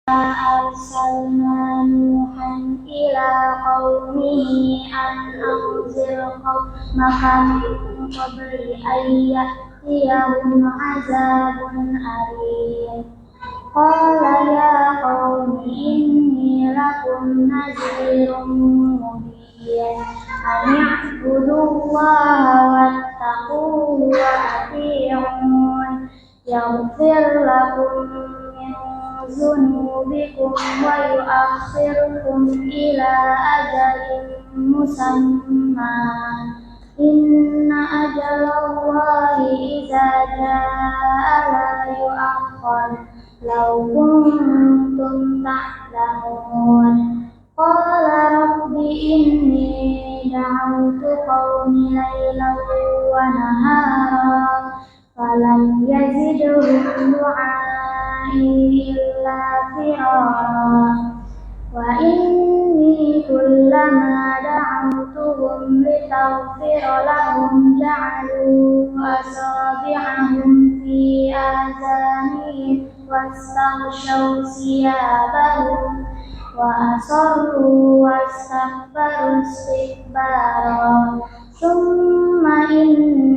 أرسلنا نوحا إلى قومه أن أنذر قومك من قبل أن يأتيهم عذاب أليم. قال يا قوم إني لكم نذير مبين أن اعبدوا الله واتقوه وأطيعون يغفر لكم من ذنوبكم ويؤخركم إلى أجل مسمى إن أجل الله إذا جاء لا يؤخر لو كنتم تعلمون. قال رب إني دعوت قومي ليلا ونهارا فلم يزدهم دعائي إلا فرارا وإني كلما دعوتهم لتغفر لهم جعلوا أصابعهم في آذانهم واستغشوا ثيابهم وأصروا واستكبروا استكبارا ثم إني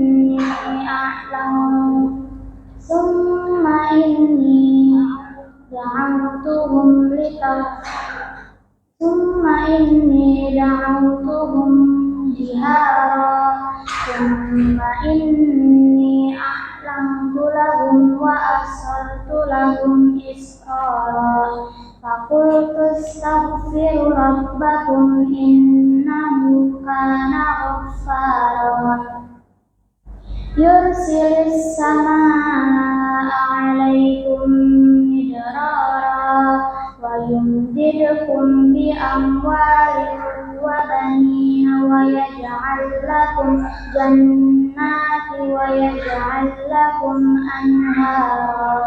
دعوتهم جهارا ثم إني أعلنت لهم وأسررت لهم إسرارا فقلت استغفروا ربكم إنه كان غفارا يرسل السماء عليكم مدرارا ويمددكم بأموال وبنين ويجعل لكم جنات ويجعل لكم أنهارا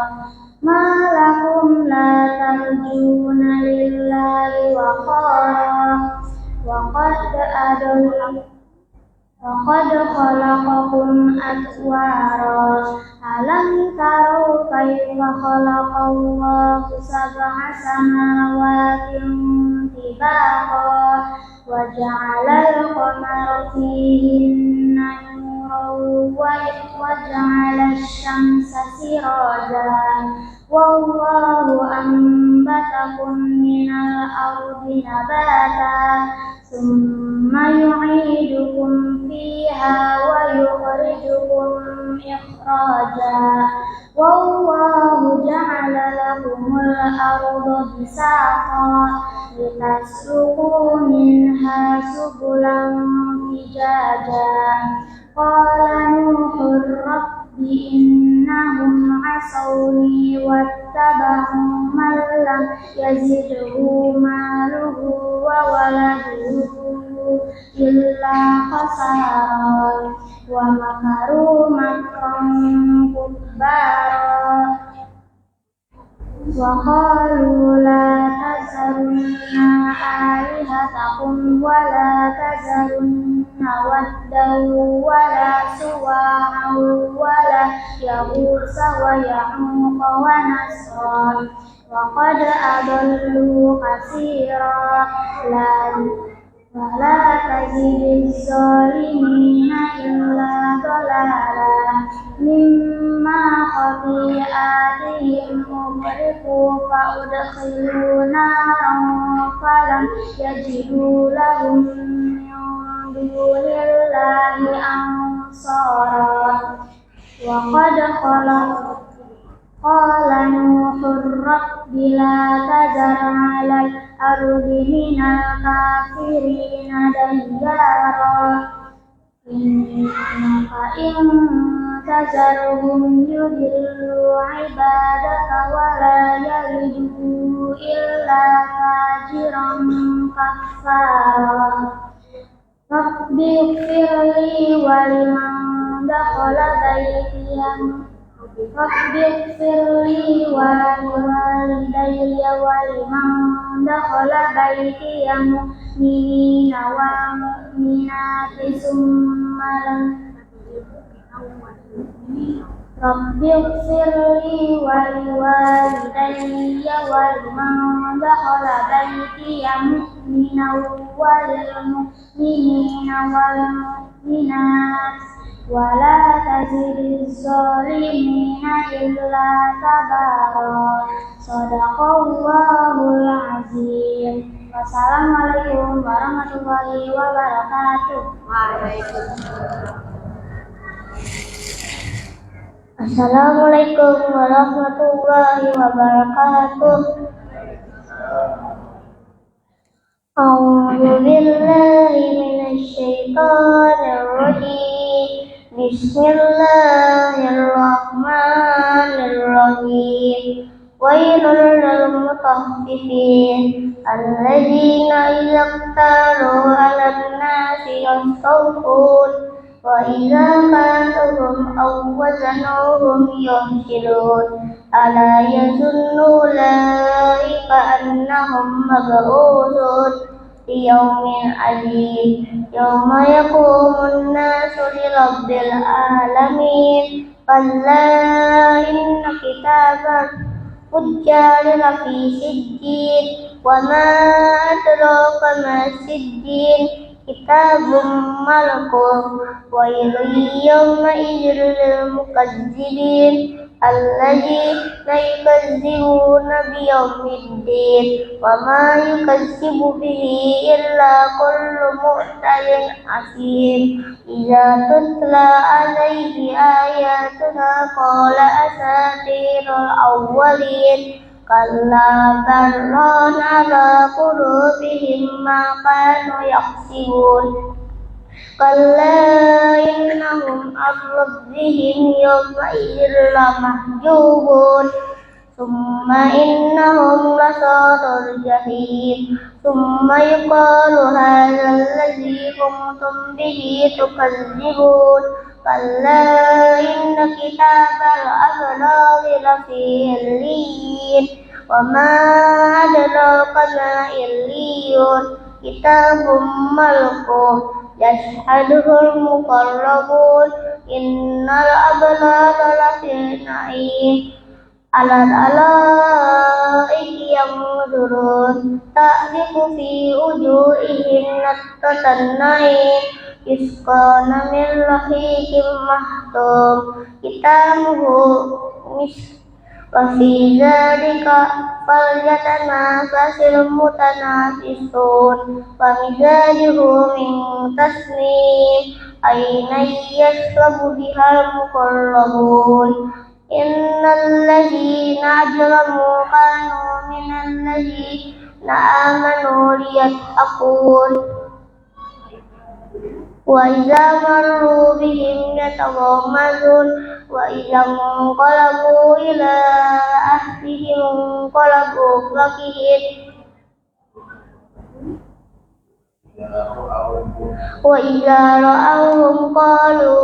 ما لكم لا ترجون لله وقارا وقد خلقكم أطوارا ألم تروا كيف خلق الله سبع سماوات طباقا وجعل القمر فيهن نورا وجعل الشمس سراجا والله أنبتكم من الأرض نباتا ثم يعيدكم فيها ويخرجكم إخراجا والله جعل لكم الأرض بساطا لتسلكوا منها سبلا فجاجا قال نوح رب إنهم عصوني واتبعوا من لم يزده ماله وولده إلا خسارا ومكروا مكرا كبارا وقالوا لا تذرن آلهتكم ولا تذرن ودا ولا سواعا ولا يغوث ويعوق ونسرا وقد أضلوا كثيرا ولا تزد الظالمين إلا ضلالا مما خطيئاتهم أغرقوا فأدخلوا نارا فلم يجدوا لهم من دون الله أنصارا وقد قال نوح رب لا تذر على الأرض من الكافرين ديارا إنك إن تذرهم يضلوا عبادك ولا يلدوا إلا فاجرا كفارا رب اغفر لي ولمن دخل بيتي رب اغفر لي ولوالدي ولمن دخل بيتي مؤمنين ومؤمنات ثم لم Rabbi ighfirli wa liwalidayya wa liman dakhala baytiya mu'minan wa lil mu'minina wal mu'minat wa la tazidiz zalimina illa tabara. Shadaqallahul azim. Wassalamualaikum warahmatullahi wabarakatuh. Assalamualaikum warahmatullahi wabarakatuh. A'udzu billahi minasy syaithanir rajim. Bismillahirrahmanirrahim. Wailul lil mutaffifin alladzina idza iktalu 'alan nasi yastawfun wa idza kaluhum aw wazanuhum yukhsirun ala yazunnu ulaika annahum mab'uthun li yaumin 'adzim yauma yaqumun nasu li rabbil alamin kalla inna kitabar fujjari lafi sijjin wa ma adraka ma sijjin kitabum malkum wa yawma idzil mukazzibin alladzina yukazzibuna biyaumiddin wa ma yukazzibu bihi illa kullu mu'tadin asim idza tutla alaihi ayatuna qala asatirul awwalin kalla barran ala qulubihim ma kanu yaksibun kalla innahum an rabbihim yawma idzin lamahjubun summa innahum lasalul jahim summa yuqalu hadzal ladzi kuntum bihi tukazzibun kalla inna kitabal abrari lafi illin wa ma adraka ma illiyun kitabum malkum yashhaduhul muqarrabun innal abrara lafi na'im alal alaiki yanzurun ta'rifu fi wujuhihim nadratan na'im yusqana min rahiqim mahtum kitamuhu misk wa fi dzalika falyatanafasil mutanafisun wa mizajuhu min tasnim ayna yashrabu bihal muqarrabun innal ladzina ajramu kanu minal ladzina amanu liyadhakun wa idza marru bihim yataghamazun wa idza munqalabu ila ahlihim munqalabu fakihin wa idza ra'awhum qalu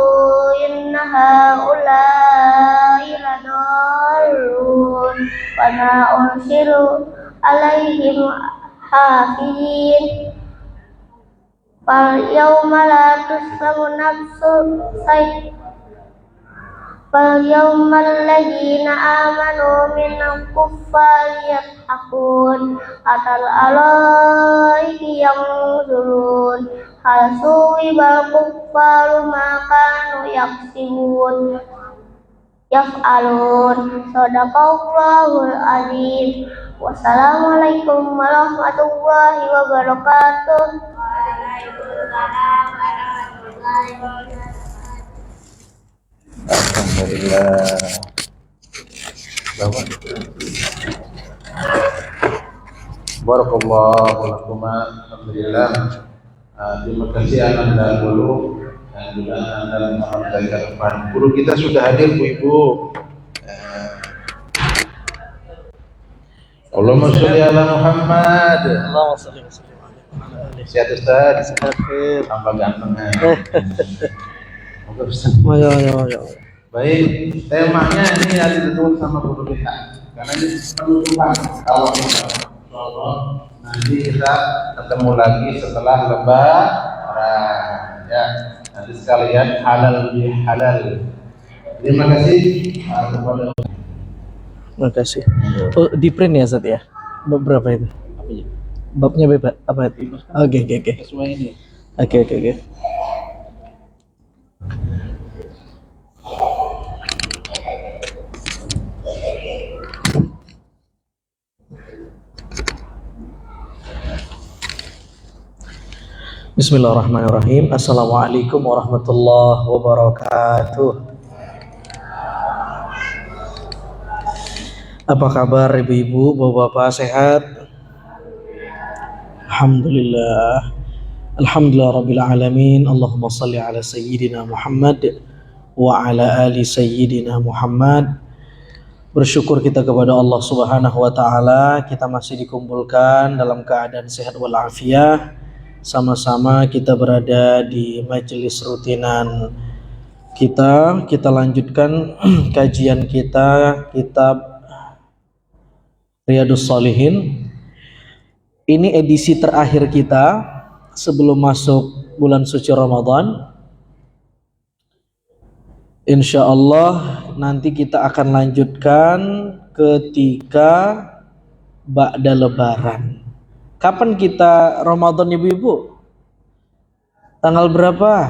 inna haula'i ladallun wa ma ursilu alaihim hafizin fal yawma la tuslamu nafsun fal yawma alladzina amanu minal kuffari yadhakun atal alaiki yanzurun hal suwibal kuffaru ma kanu yaksibun yaf'alun. Shadaqallahul azim. Wassalamualaikum warahmatullahi wabarakatuh. Waalaikumsalam warahmatullahi wabarakatuh. Alhamdulillah. Barakallahu lakum. Alhamdulillah. Terima kasih Anda dulu dan juga Anda menghargai depan. Guru kita sudah hadir Bu Ibu. Allahumma sholli ala Muhammad. Allahumma sholli wa sallim ala Sehat Ustaz. Akhir. Tambah ganteng. Oke Ustaz. Ya. Baik, temanya ini harus ditutup sama guru kita. Karena ini penutupan kalau insyaallah nanti kita ketemu lagi setelah lebaran ya. Nanti sekalian halal bihalal. Terima kasih kepada. Terima kasih. Oh, di print ya Zat ya? Bab berapa itu? Babnya bebas apa itu? Oke. Sesuai ini. Oke. Bismillahirrahmanirrahim. Assalamualaikum warahmatullahi wabarakatuh. Apa kabar ibu-ibu, bapak-bapak, sehat? Alhamdulillah. Alhamdulillah rabbil alamin. Allahumma salli ala sayyidina Muhammad wa ala ali sayyidina Muhammad. Bersyukur kita kepada Allah Subhanahu wa taala, kita masih dikumpulkan dalam keadaan sehat walafiat. Sama-sama kita berada di majelis rutinan kita lanjutkan kajian kita kitab Riyadhus Shalihin. Ini edisi terakhir kita sebelum masuk bulan suci Ramadan. Insya Allah nanti kita akan lanjutkan ketika ba'da Lebaran. Kapan kita Ramadan ibu-ibu? Tanggal berapa?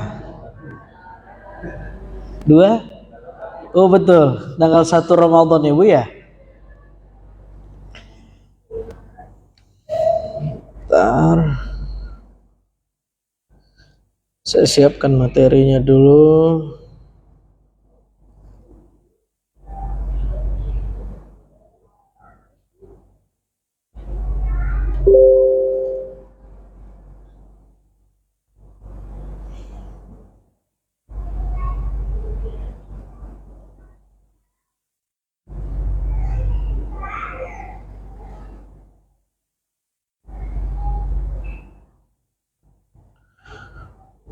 2? Oh betul, tanggal 1 Ramadan ibu ya. Bentar. Saya siapkan materinya dulu.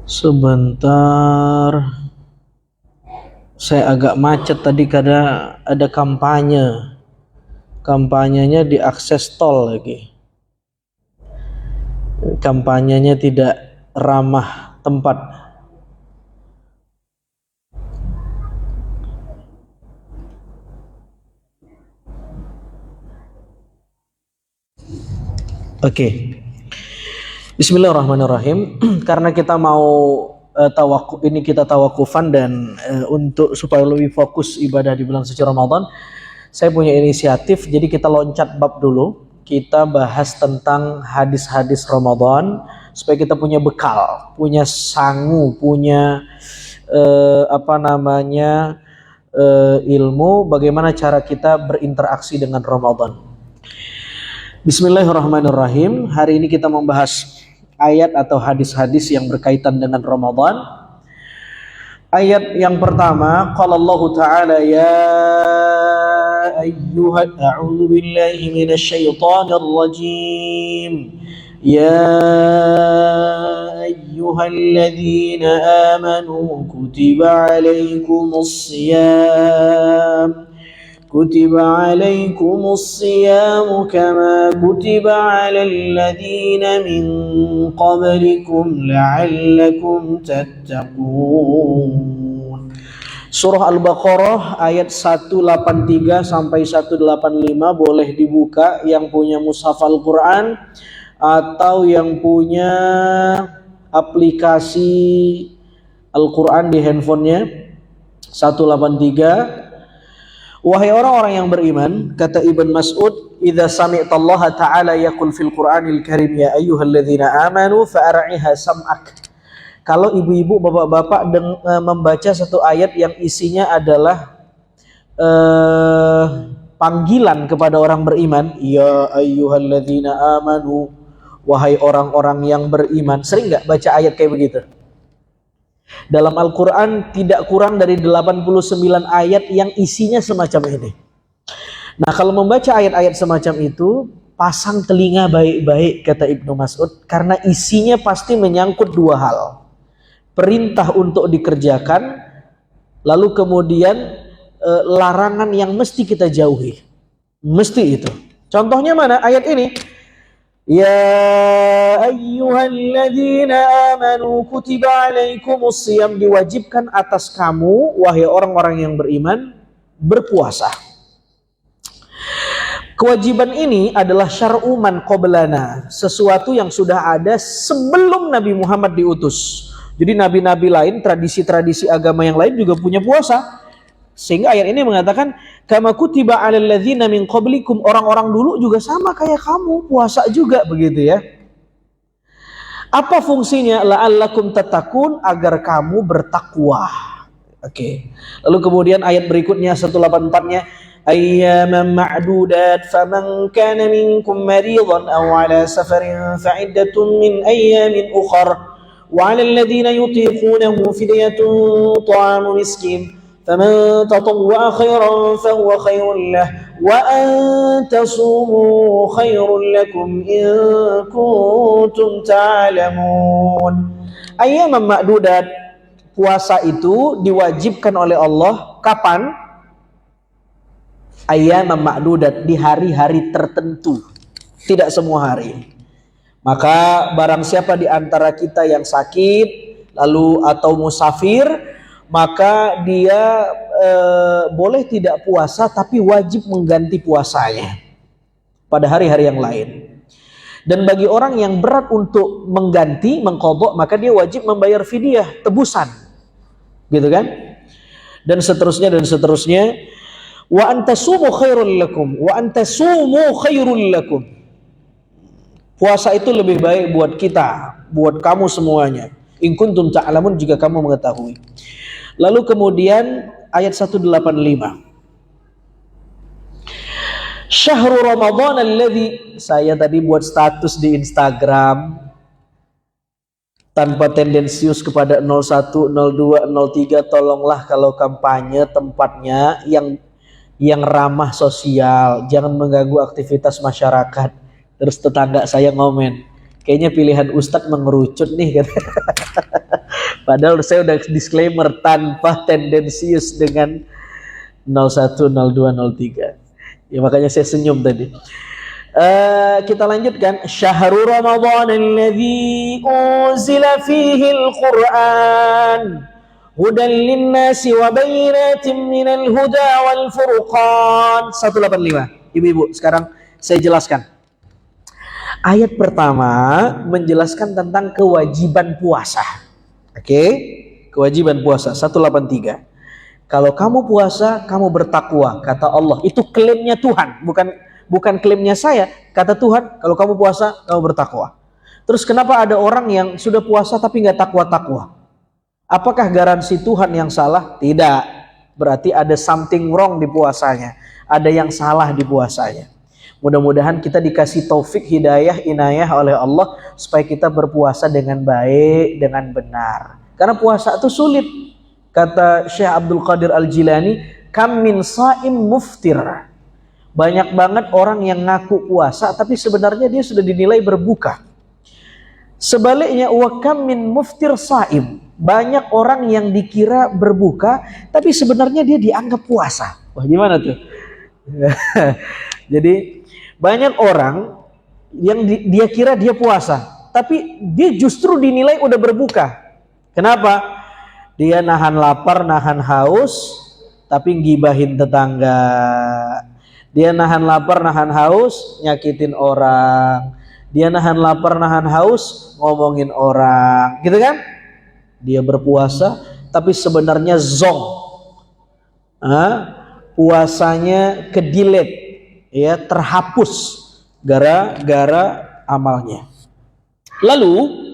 Sebentar, saya agak macet tadi karena ada kampanye. Kampanyenya diakses tol lagi. Kampanyenya tidak ramah tempat. Oke. Bismillahirrahmanirrahim. Karena kita mau kita tawakufan dan untuk supaya lebih fokus ibadah di bulan suci Ramadan, saya punya inisiatif. Jadi kita loncat bab dulu. Kita bahas tentang hadis-hadis Ramadan supaya kita punya bekal, punya sangu, punya ilmu bagaimana cara kita berinteraksi dengan Ramadan. Bismillahirrahmanirrahim. Hari ini kita membahas ayat atau hadis-hadis yang berkaitan dengan Ramadan. Ayat yang pertama, qala Allah Ta'ala ya ayyuhal a'udzu billahi minasyaitonir rajim. Ya ayyuhalladzina amanu kutiba 'alaikumus shiyam كتب عليكم الصيام كما كتب على الذين من قبلكم لعلكم تتقون. Surah Al-Baqarah ayat 183 sampai 185 boleh dibuka yang punya mushaf Al-Quran atau yang punya aplikasi Al-Quran di handphonenya. 183. Wahai orang-orang yang beriman, kata Ibn Mas'ud, idza sami'tallaha ta'ala yaqul fil Qur'anil Karim ya ayyuhalladzina amanu fa'ar'iha sam'ak. Kalau ibu-ibu, bapak-bapak membaca satu ayat yang isinya adalah panggilan kepada orang beriman, ya ayyuhalladzina amanu, wahai orang-orang yang beriman. Sering nggak baca ayat kayak begitu? Dalam Al-Quran tidak kurang dari 89 ayat yang isinya semacam ini. Nah, kalau membaca ayat-ayat semacam itu, pasang telinga baik-baik, kata Ibnu Mas'ud, karena isinya pasti menyangkut dua hal. Perintah untuk dikerjakan, lalu kemudian larangan yang mesti kita jauhi. Mesti itu. Contohnya mana? Ayat ini. Ya ayyuhalladzina amanu kutiba alaikumus shiyam, diwajibkan atas kamu wahai orang-orang yang beriman berpuasa. Kewajiban ini adalah syar'u man qablana, sesuatu yang sudah ada sebelum Nabi Muhammad diutus. Jadi nabi-nabi lain, tradisi-tradisi agama yang lain juga punya puasa. Sehingga ayat ini mengatakan kama kutiba 'alal ladzina min qablikum, orang-orang dulu juga sama kayak kamu, puasa juga, begitu ya. Apa fungsinya? La'allakum tattaqun, agar kamu bertakwa. Oke. Lalu kemudian ayat berikutnya 184-nya ayyaman ma'dudat faman kana minkum maridan aw 'ala safarin fa'iddatun min ayyamin ukhra wa 'alal ladzina yutiqunahu fidyatun ta'amu miskin فمن تطوع خيرا فهو خير له وأن تصوموا خير لكم إن كنتم تعلمون. Ayyaman ma'dudat, puasa itu diwajibkan oleh Allah kapan? Ayyaman ma'dudat, di hari-hari tertentu, tidak semua hari. Maka barang siapa di antara kita yang sakit lalu atau musafir, maka dia boleh tidak puasa tapi wajib mengganti puasanya pada hari-hari yang lain. Dan bagi orang yang berat untuk mengganti, mengqadha, maka dia wajib membayar fidyah, tebusan. Gitu kan? Dan seterusnya dan seterusnya. Wa antasumu khairul lakum, wa antasumu khairul lakum. Puasa itu lebih baik buat kita, buat kamu semuanya. In kuntum ta'lamun, jika kamu mengetahui. Lalu kemudian ayat 185. Syahrul Ramadan alladzi, saya tadi buat status di Instagram tanpa tendensius kepada 01, 02, 03, tolonglah kalau kampanye tempatnya yang ramah sosial, jangan mengganggu aktivitas masyarakat. Terus tetangga saya ngomen, kayaknya pilihan Ustadz mengerucut nih, kata. Padahal saya udah disclaimer tanpa tendensius dengan 01, 02, 03. Ya makanya saya senyum tadi. Kita lanjutkan. Syahrul Ramadan alladzi unzila fihi al-Qur'an hudan lin-nasi wa bayyinatin minal huda wal furqan. 185. Ibu-ibu, sekarang saya jelaskan. Ayat pertama menjelaskan tentang kewajiban puasa. Oke, kewajiban puasa 183. Kalau kamu puasa, kamu bertakwa, kata Allah. Itu klaimnya Tuhan, bukan klaimnya saya. Kata Tuhan, kalau kamu puasa, kamu bertakwa. Terus kenapa ada orang yang sudah puasa tapi nggak takwa-takwa? Apakah garansi Tuhan yang salah? Tidak. Berarti ada something wrong di puasanya. Ada yang salah di puasanya. Mudah-mudahan kita dikasih taufik, hidayah, inayah oleh Allah supaya kita berpuasa dengan baik, dengan benar. Karena puasa itu sulit. Kata Syekh Abdul Qadir Al-Jilani, kam min saim muftir. Banyak banget orang yang ngaku puasa tapi sebenarnya dia sudah dinilai berbuka. Sebaliknya, wa kam min muftir saim. Banyak orang yang dikira berbuka tapi sebenarnya dia dianggap puasa. Wah, gimana tuh? Jadi banyak orang yang dia kira dia puasa, tapi dia justru dinilai udah berbuka. Kenapa? Dia nahan lapar, nahan haus, tapi gibahin tetangga. Dia nahan lapar, nahan haus, nyakitin orang. Dia nahan lapar, nahan haus, ngomongin orang. Gitu kan? Dia berpuasa, tapi sebenarnya zong. Puasanya kedilet. Ya, terhapus gara-gara amalnya. Lalu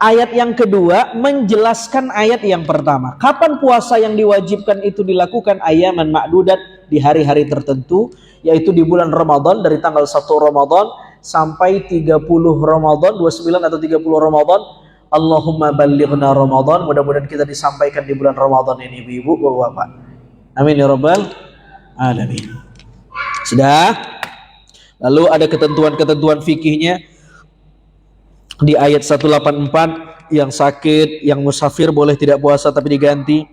ayat yang kedua menjelaskan ayat yang pertama. Kapan puasa yang diwajibkan itu dilakukan? Ayyaman ma'dudat, di hari-hari tertentu, yaitu di bulan Ramadan, dari tanggal 1 Ramadan sampai 30 Ramadan, 29 atau 30 Ramadan. Allahumma ballighna Ramadan. Mudah-mudahan kita disampaikan di bulan Ramadan ini, ibu-ibu, bapak-bapak. Amin ya rabbal alamin. Sudah. Lalu ada ketentuan-ketentuan fikihnya di ayat 184, yang sakit, yang musafir boleh tidak puasa tapi diganti.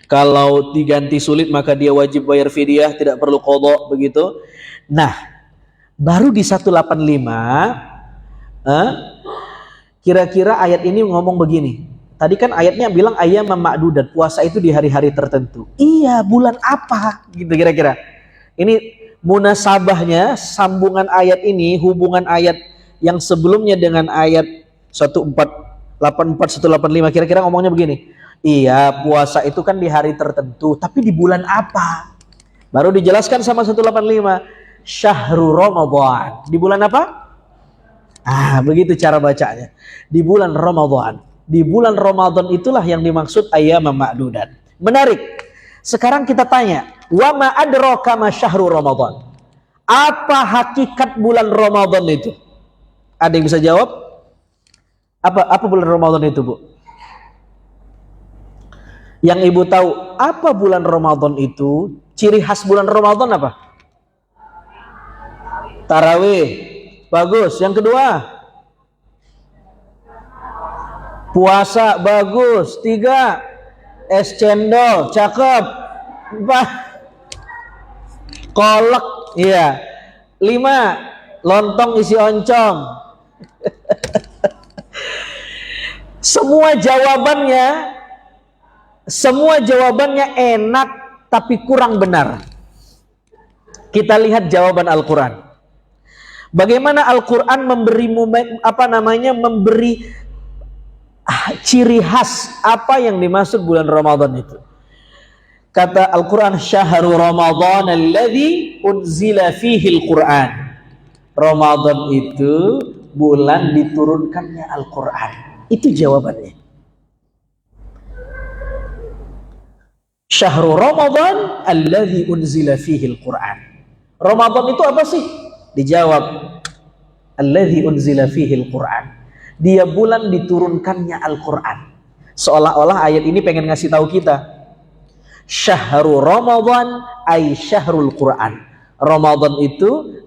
Kalau diganti sulit maka dia wajib bayar fidyah, tidak perlu qadha, begitu. Nah, Baru di 185 kira-kira ayat ini ngomong begini. Tadi kan ayatnya bilang ayam ma'dudat, puasa itu di hari-hari tertentu. Iya, bulan apa? Gitu kira-kira. Ini munasabahnya, sambungan ayat ini, hubungan ayat yang sebelumnya dengan ayat 1484 185 kira-kira ngomongnya begini. Iya, puasa itu kan di hari tertentu, tapi di bulan apa? Baru dijelaskan sama 185, Syahrul Ramadan. Di bulan apa? Begitu cara bacanya. Di bulan Ramadan. Di bulan Ramadan itulah yang dimaksud ayyam ma'dudat. Menarik. Sekarang kita tanya, wa ma adraka ma syahrul Ramadan? Apa hakikat bulan Ramadan itu? Ada yang bisa jawab? Apa bulan Ramadan itu, Bu? Yang Ibu tahu, apa bulan Ramadan itu? Ciri khas bulan Ramadan apa? Tarawih. Bagus. Yang kedua, puasa. Bagus. 3, es cendol. Cakep. 4, kolak. Iya. 5, lontong isi oncom. Semua jawabannya enak tapi kurang benar. Kita lihat jawaban Al-Quran. Bagaimana Al-Quran memberi ciri khas apa yang dimaksud bulan Ramadan itu. Kata Al-Quran, Syahrul Ramadan alladzi unzila fihi Al-Quran. Ramadan itu bulan diturunkannya Al-Quran. Itu jawabannya. Syahrul Ramadan alladzi unzila fihi Al-Quran. Ramadan itu apa sih? Dijawab, alladzi unzila fihi Al-Quran. Dia bulan diturunkannya Al-Quran. Seolah-olah ayat ini pengen ngasih tahu kita, Syahrul Ramadan ay syahrul Quran. Ramadan itu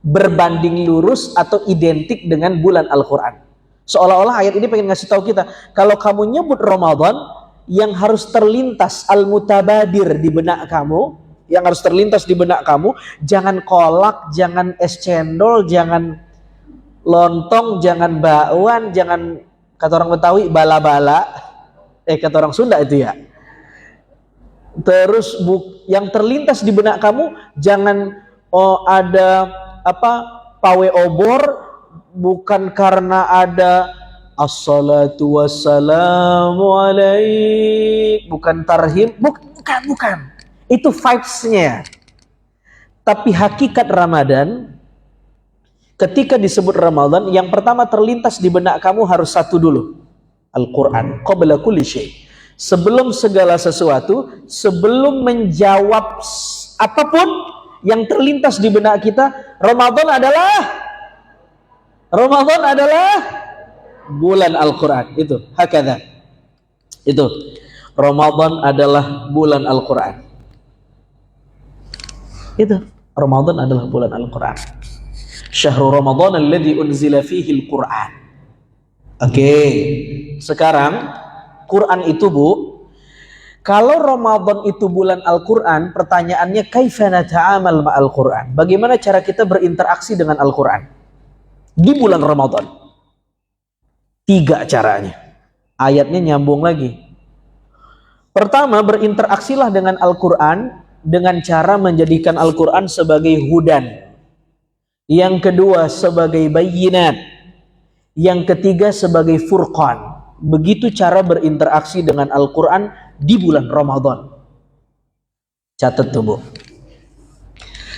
berbanding lurus atau identik dengan bulan Al-Quran. Seolah-olah ayat ini pengen ngasih tahu kita, kalau kamu nyebut Ramadan, yang harus terlintas al-mutabadir di benak kamu, yang harus terlintas di benak kamu, jangan kolak, jangan es cendol, jangan lontong, jangan bakwan, jangan, kata orang Betawi, bala-bala, kata orang Sunda itu ya. Terus yang terlintas di benak kamu, jangan ada pawe obor, bukan karena ada assalatu wassalamu alaik, bukan tarhim, bukan. Itu vibes-nya. Tapi hakikat Ramadan, ketika disebut Ramadan, yang pertama terlintas di benak kamu harus satu dulu, Al-Quran. Qabla kulli syai'. Sebelum segala sesuatu, sebelum menjawab apapun yang terlintas di benak kita, Ramadan adalah bulan Al-Quran. Itu hakadha. Itu Ramadan adalah bulan Al-Quran. Itu Ramadan adalah bulan Al-Quran. Syahrul Ramadan alladzi unzila fihi Al-Quran. Oke. Sekarang Quran itu, Bu, kalau Ramadan itu bulan Al-Quran, pertanyaannya kaifa nata'amal ma'al Quran? Bagaimana cara kita berinteraksi dengan Al-Quran di bulan Ramadan? 3 caranya. Ayatnya nyambung lagi. Pertama, berinteraksilah dengan Al-Quran dengan cara menjadikan Al-Quran sebagai hudan. Yang kedua, sebagai bayyinat. Yang ketiga, sebagai furqan. Begitu cara berinteraksi dengan Al-Quran di bulan Ramadan. Catat tuh, Bu.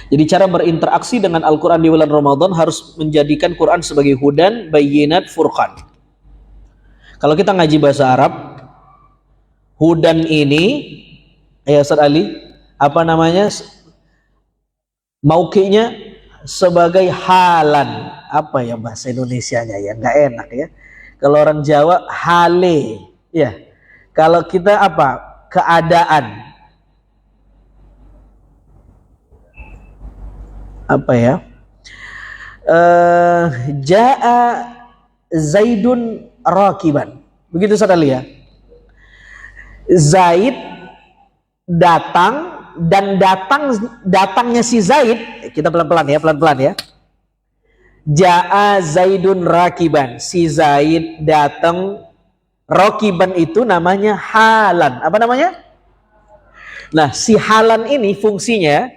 Jadi cara berinteraksi dengan Al-Quran di bulan Ramadan harus menjadikan Quran sebagai hudan, bayyinat, furqan. Kalau kita ngaji bahasa Arab, hudan ini, ya Ustaz Ali, apa namanya? Mauqi'nya sebagai halan. Apa ya bahasa Indonesianya ya? Nggak enak ya. Kalau orang Jawa hale, ya. Kalau kita apa? Keadaan. Apa ya? Ja'a Zaidun rakiban. Begitu saudara lihat. Zaid datang dan datangnya si Zaid, kita pelan-pelan ya. Ja'a Zaidun rakiban, si Zaid datang. Rakiban itu namanya halan. Apa namanya? Nah, si halan ini fungsinya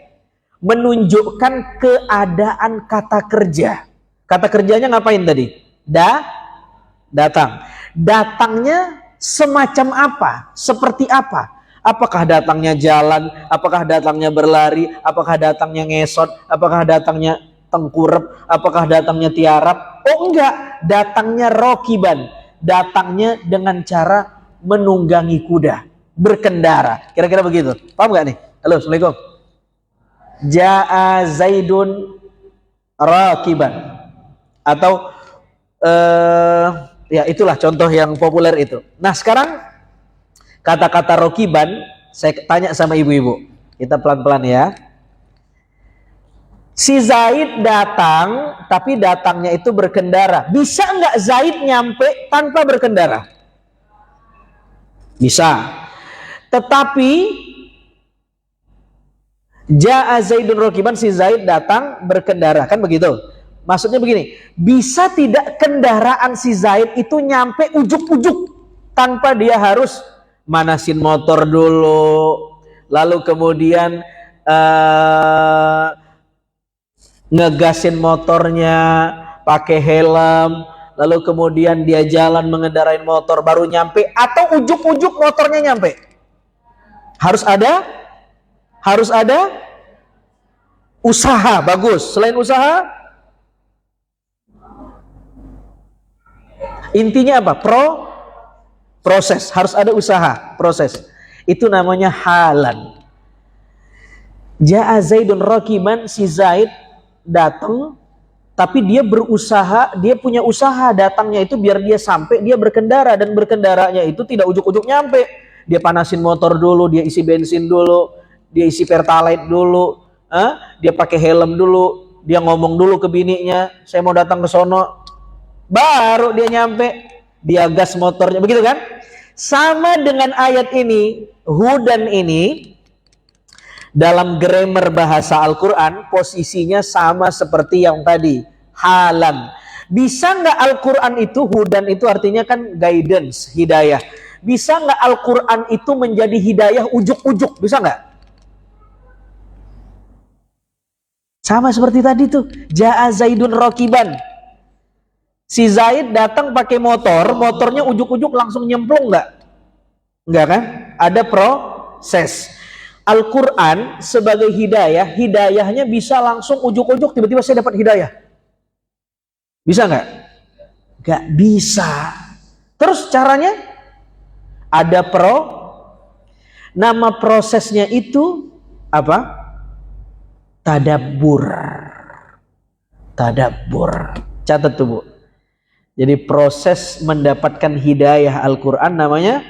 menunjukkan keadaan kata kerja. Kata kerjanya ngapain tadi? Datang. Datangnya semacam apa? Seperti apa? Apakah datangnya jalan? Apakah datangnya berlari? Apakah datangnya ngesot? Apakah datangnya tengkurep? Apakah datangnya tiarap? Oh enggak, datangnya rokiban. Datangnya dengan cara menunggangi kuda, berkendara. Kira-kira begitu. Paham nggak nih? Halo, Assalamualaikum. Ja'a Zaidun rakiban. Atau ya itulah contoh yang populer itu. Nah sekarang kata-kata rokiban, saya tanya sama ibu-ibu. Kita pelan-pelan ya. Si Zaid datang, tapi datangnya itu berkendara. Bisa nggak Zaid nyampe tanpa berkendara? Bisa. Tetapi Ja'a Zaidun rakiban, si Zaid datang berkendara, kan begitu? Maksudnya begini, bisa tidak kendaraan si Zaid itu nyampe ujuk-ujuk tanpa dia harus manasin motor dulu, lalu kemudian ngegasin motornya, pakai helm, lalu kemudian dia jalan mengendarain motor baru nyampe, atau ujuk-ujuk motornya nyampe. Harus ada usaha. Bagus. Selain usaha, intinya apa? Proses. Harus ada usaha, proses. Itu namanya halan. Ja'a Zaidun rakiban, si Zaid datang, tapi dia berusaha, dia punya usaha datangnya itu biar dia sampai, dia berkendara, dan berkendaranya itu tidak ujuk-ujuk nyampe. Dia panasin motor dulu, dia isi bensin dulu, dia isi pertalite dulu, dia pakai helm dulu, dia ngomong dulu ke bininya, saya mau datang ke sono, baru dia nyampe, dia gas motornya, begitu kan? Sama dengan ayat ini, hudan ini, dalam grammar bahasa Al-Quran posisinya sama seperti yang tadi, halan. Bisa nggak Al-Quran itu, hudan itu artinya kan guidance, hidayah. Bisa nggak Al-Quran itu menjadi hidayah ujuk-ujuk? Bisa nggak? Sama seperti tadi tuh, Ja'a Zaidun rakiban. Si Zaid datang pakai motor, motornya ujuk-ujuk langsung nyemplung nggak? Nggak kan? Ada proses. Al-Quran sebagai hidayah, hidayahnya bisa langsung ujuk-ujuk tiba-tiba saya dapat hidayah. Bisa nggak? Nggak bisa. Terus caranya? Ada nama prosesnya itu apa? Tadabbur. Catat tuh Bu. Jadi proses mendapatkan hidayah Al-Quran namanya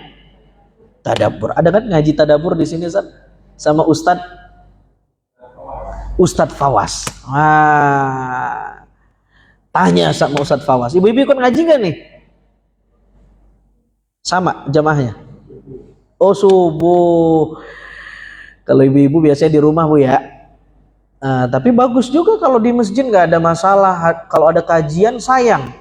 tadabbur. Ada kan ngaji tadabbur di sini Ustaz? Sama Ustadz Fawaz. Tanya sama Ustadz Fawaz, ibu-ibu ikut ngaji gak nih? Sama jamaahnya? Oh subuh. Kalau ibu-ibu biasanya di rumah Bu ya. Tapi bagus juga kalau di masjid nggak ada masalah. Kalau ada kajian sayang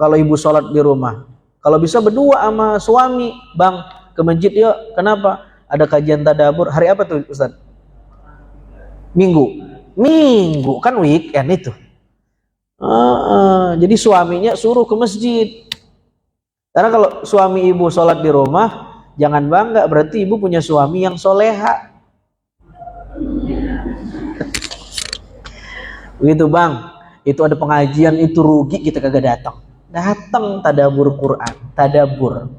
kalau ibu sholat di rumah. Kalau bisa berdua sama suami, Bang ke masjid yuk. Kenapa? Ada kajian tadabbur. Hari apa tuh Ustaz? Minggu kan weekend itu. Jadi suaminya suruh ke masjid. Karena kalau suami ibu sholat di rumah, jangan bangga, berarti ibu punya suami yang soleha. Begitu Bang, itu ada pengajian, itu rugi kita kagak datang. Datang tadabbur Quran, tadabbur.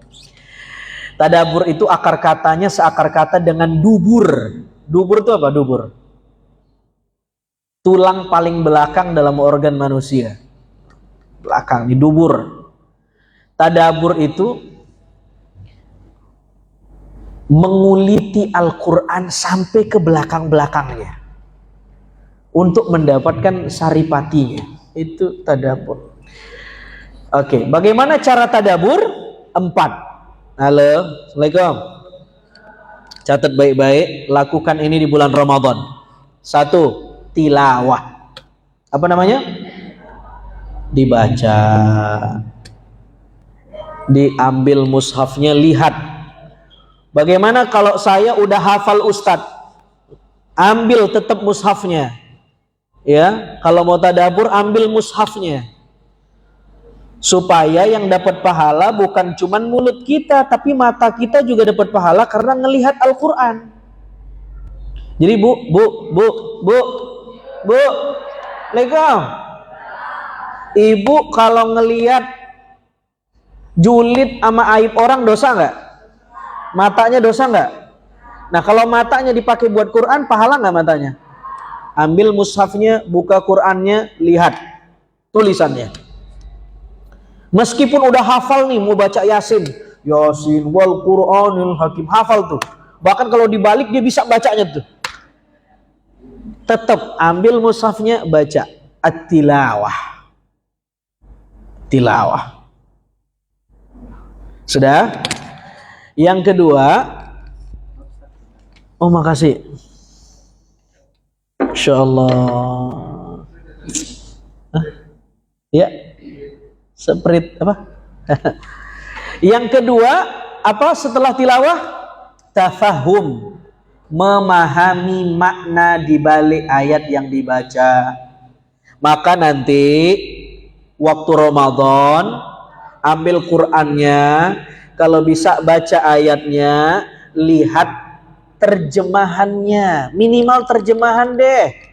Tadabbur itu akar katanya seakar kata dengan dubur. Dubur itu apa dubur? Tulang paling belakang dalam organ manusia. Belakang, di dubur. Tadabbur itu menguliti Al-Quran sampai ke belakang-belakangnya untuk mendapatkan saripatinya. Itu tadabbur. Oke, bagaimana cara tadabbur? 4. Halo, Assalamualaikum. Catat baik-baik, lakukan ini di bulan Ramadan. 1, tilawah. Apa namanya? Dibaca. Diambil mushafnya, lihat. Bagaimana kalau saya udah hafal Ustadz? Ambil tetap mushafnya. Ya, kalau mau tadabbur ambil mushafnya. Supaya yang dapat pahala bukan cuman mulut kita, tapi mata kita juga dapat pahala karena ngelihat Al-Quran. Jadi bu, Assalamualaikum. Ibu kalau ngelihat julid sama aib orang dosa nggak? Matanya dosa nggak? Nah kalau matanya dipakai buat Quran, pahala nggak matanya? Ambil mushafnya, buka Qurannya, lihat tulisannya. Meskipun udah hafal nih, mau baca Yasin wal Qur'anil Hakim, hafal tuh. Bahkan kalau dibalik dia bisa bacanya tuh. Tetap ambil mushafnya, baca at-tilawah. Tilawah. Sudah? Yang kedua, oh makasih. Insyaallah. Ya. Seprit apa? Yang kedua, apa setelah tilawah? Tafahum, memahami makna di balik ayat yang dibaca. Maka nanti waktu Ramadan ambil Qur'annya, kalau bisa baca ayatnya, lihat terjemahannya, minimal terjemahan deh.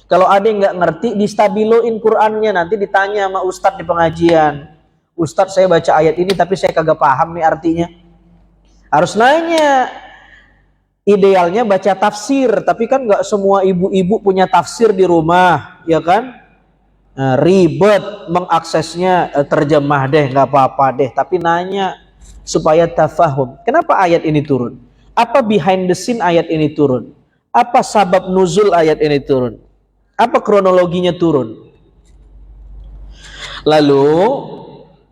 Kalau ada yang nggak ngerti, distabiloin Qur'annya, nanti ditanya sama Ustadz di pengajian. Ustadz, saya baca ayat ini tapi saya kagak paham nih artinya. Harus nanya. Idealnya baca tafsir, tapi kan nggak semua ibu-ibu punya tafsir di rumah, ya kan? Nah, ribet mengaksesnya, terjemah deh, nggak apa-apa deh. Tapi nanya supaya tafahum. Kenapa ayat ini turun? Apa behind the scene ayat ini turun? Apa sabab nuzul ayat ini turun? Apa kronologinya turun? Lalu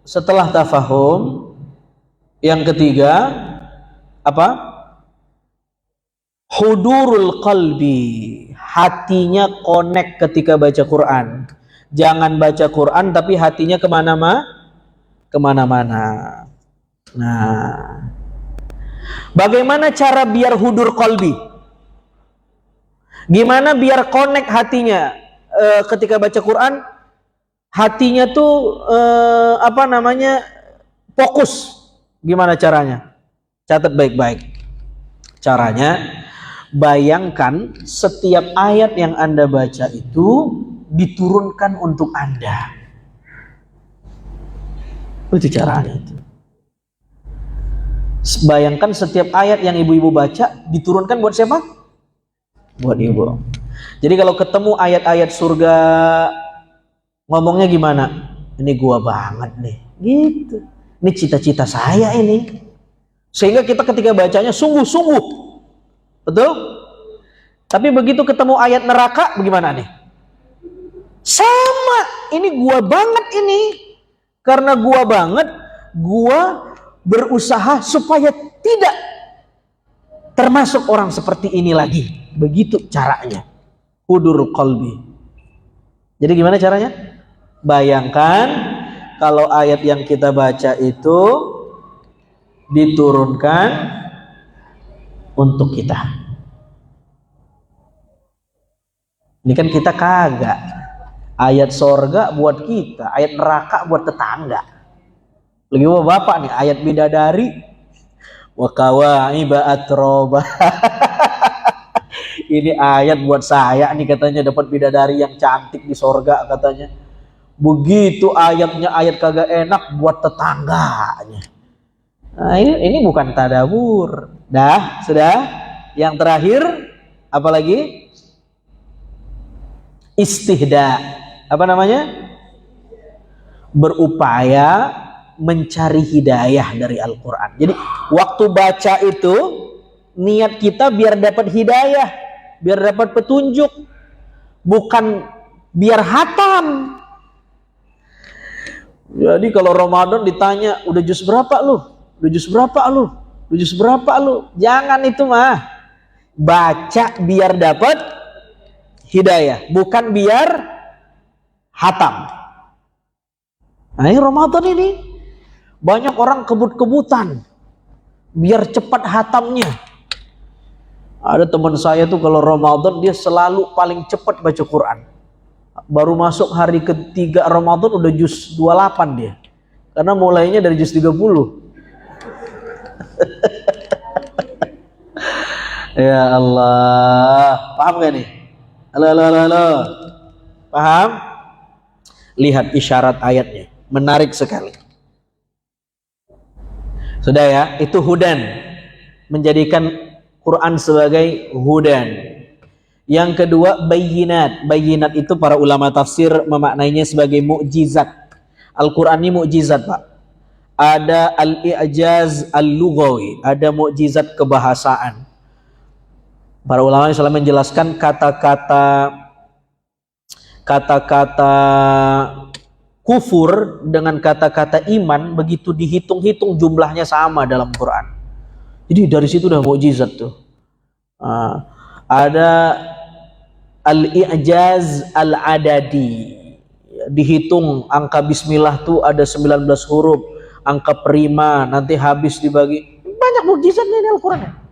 setelah tafahum, yang ketiga apa? Hudurul qalbi, hatinya connect ketika baca Quran. Jangan baca Quran tapi hatinya kemana-mana. Nah, bagaimana cara biar hudur qalbi? Gimana biar connect hatinya ketika baca Quran? Hatinya tuh fokus. Gimana caranya? Catat baik-baik. Caranya, bayangkan setiap ayat yang Anda baca itu diturunkan untuk Anda. Itu caranya itu. Bayangkan setiap ayat yang ibu-ibu baca diturunkan buat siapa? Buat ibu. Jadi kalau ketemu ayat-ayat surga, ngomongnya gimana? Ini gua banget nih, gitu. Ini cita-cita saya ini. Sehingga kita ketika bacanya sungguh-sungguh, betul? Tapi begitu ketemu ayat neraka, bagaimana nih? Sama, ini gua banget ini. Karena gua banget, gua berusaha supaya tidak termasuk orang seperti ini lagi. Begitu caranya. Hudur qalbi. Jadi gimana caranya? Bayangkan kalau ayat yang kita baca itu diturunkan untuk kita. Ini kan kita kagak. Ayat sorga buat kita, ayat neraka buat tetangga. Lagi bapak nih, ayat bidadari. Wa kawaiba atroba. Ini ayat buat saya nih katanya, dapat bidadari yang cantik di sorga katanya. Begitu ayatnya ayat kagak enak buat tetangganya. Nah, ini bukan tadabbur. Dah, sudah. Yang terakhir apa lagi? Istihda. Apa namanya? Berupaya mencari hidayah dari Al-Quran. Jadi waktu baca itu niat kita biar dapat hidayah, biar dapat petunjuk, bukan biar hatam. Jadi kalau Ramadan ditanya, udah juz berapa lu? Udah juz berapa lu? Lu juz berapa lu? Jangan itu mah. Baca biar dapat hidayah, bukan biar hatam. Nah, ini Ramadan ini banyak orang kebut-kebutan biar cepat hatamnya. Ada teman saya tuh kalau Ramadan dia selalu paling cepat baca Quran. Baru masuk hari ketiga Ramadan udah juz 28 dia. Karena mulainya dari juz 30. Ya Allah, paham gak nih? Halo. Paham? Lihat isyarat ayatnya, menarik sekali. Sudah ya, itu hudan, menjadikan Quran sebagai hudan. Yang kedua bayyinat. Bayyinat itu para ulama tafsir memaknainya sebagai mukjizat. Al-Quran ini mukjizat, Pak. Ada al-i'jaz al-lughawi, ada mukjizat kebahasaan. Para ulama Islam menjelaskan kata-kata kufur dengan kata-kata iman begitu dihitung-hitung jumlahnya sama dalam Quran. Jadi dari situ udah mukjizat tuh. Ada al-i'jaz al-adadi. Dihitung angka bismillah tuh ada 19 huruf, angka prima nanti habis dibagi. Banyak mukjizatnya di Al-Qur'an.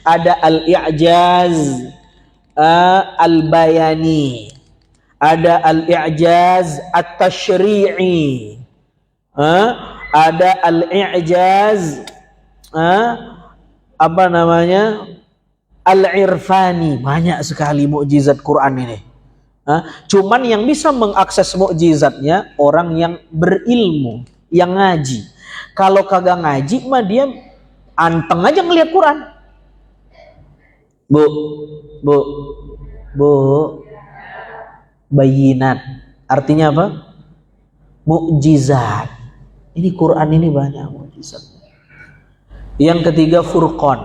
Ada al-i'jaz al-bayani, ada al-i'jaz at-tashri'i, ada al-i'jaz al-irfani. Banyak sekali mukjizat Quran ini. Cuman yang bisa mengakses mukjizatnya orang yang berilmu, yang ngaji. Kalau kagak ngaji mah dia anteng aja ngelihat Quran. Bu, bayinat artinya apa? Mukjizat. Ini Quran ini banyak mukjizat. Yang ketiga furqan.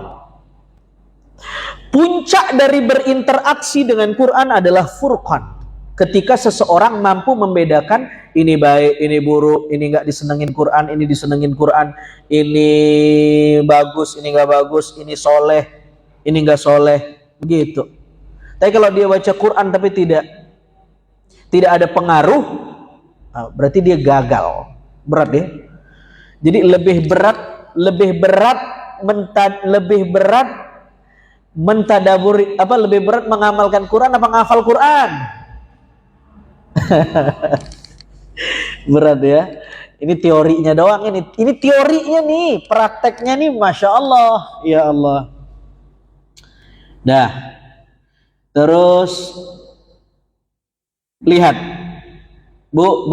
Puncak dari berinteraksi dengan Quran adalah furqan. Ketika seseorang mampu membedakan ini baik, ini buruk, ini nggak disenengin Quran, ini disenengin Quran, ini bagus, ini nggak bagus, ini soleh, ini nggak soleh, begitu. Tapi kalau dia baca Quran tapi tidak ada pengaruh, berarti dia gagal, berat ya. Jadi lebih berat mentadaburi lebih berat mengamalkan Quran apa menghafal Quran? Berat ya. Ini teorinya doang ini. Ini teorinya nih, prakteknya nih Masya Allah. Ya Allah. Dah. Terus lihat. Bu.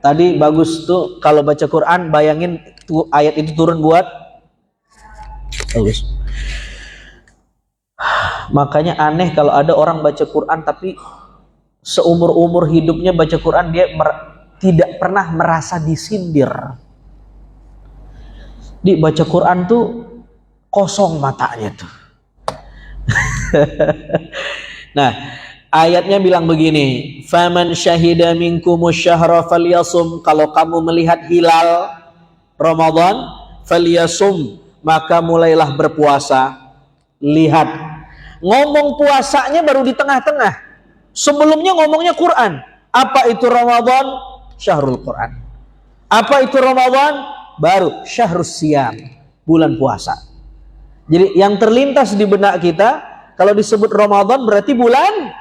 Tadi bagus tuh kalau baca Quran bayangin tuh ayat itu turun buat bagus. Makanya aneh kalau ada orang baca Quran tapi seumur-umur hidupnya baca Quran dia tidak pernah merasa disindir. Di baca Quran tuh kosong matanya tuh. Nah, ayatnya bilang begini, faman syahida minkumus syahra falyasum. Kalau kamu melihat hilal Ramadan, falyasum, maka mulailah berpuasa. Lihat, ngomong puasanya baru di tengah-tengah. Sebelumnya ngomongnya Quran. Apa itu Ramadan? Syahrul Quran. Apa itu Ramadan? Baru syahrus siyam, bulan puasa. Jadi yang terlintas di benak kita kalau disebut Ramadan berarti bulan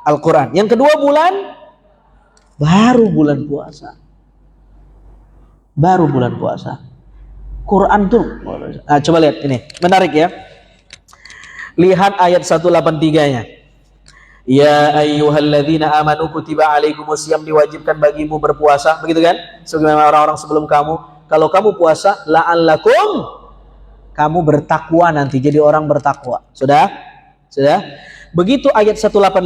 Al-Quran. Yang kedua baru bulan puasa. Baru bulan puasa. Quran tuh. Coba lihat ini, menarik ya. Lihat ayat 183-nya. Ya ayyuhalladzina amanu kutiba alaikumusiyam, diwajibkan bagimu berpuasa, begitu kan? Sebagaimana orang-orang sebelum kamu. Kalau kamu puasa, la'allakum, kamu bertakwa nanti, jadi orang bertakwa. Sudah? Begitu ayat 185,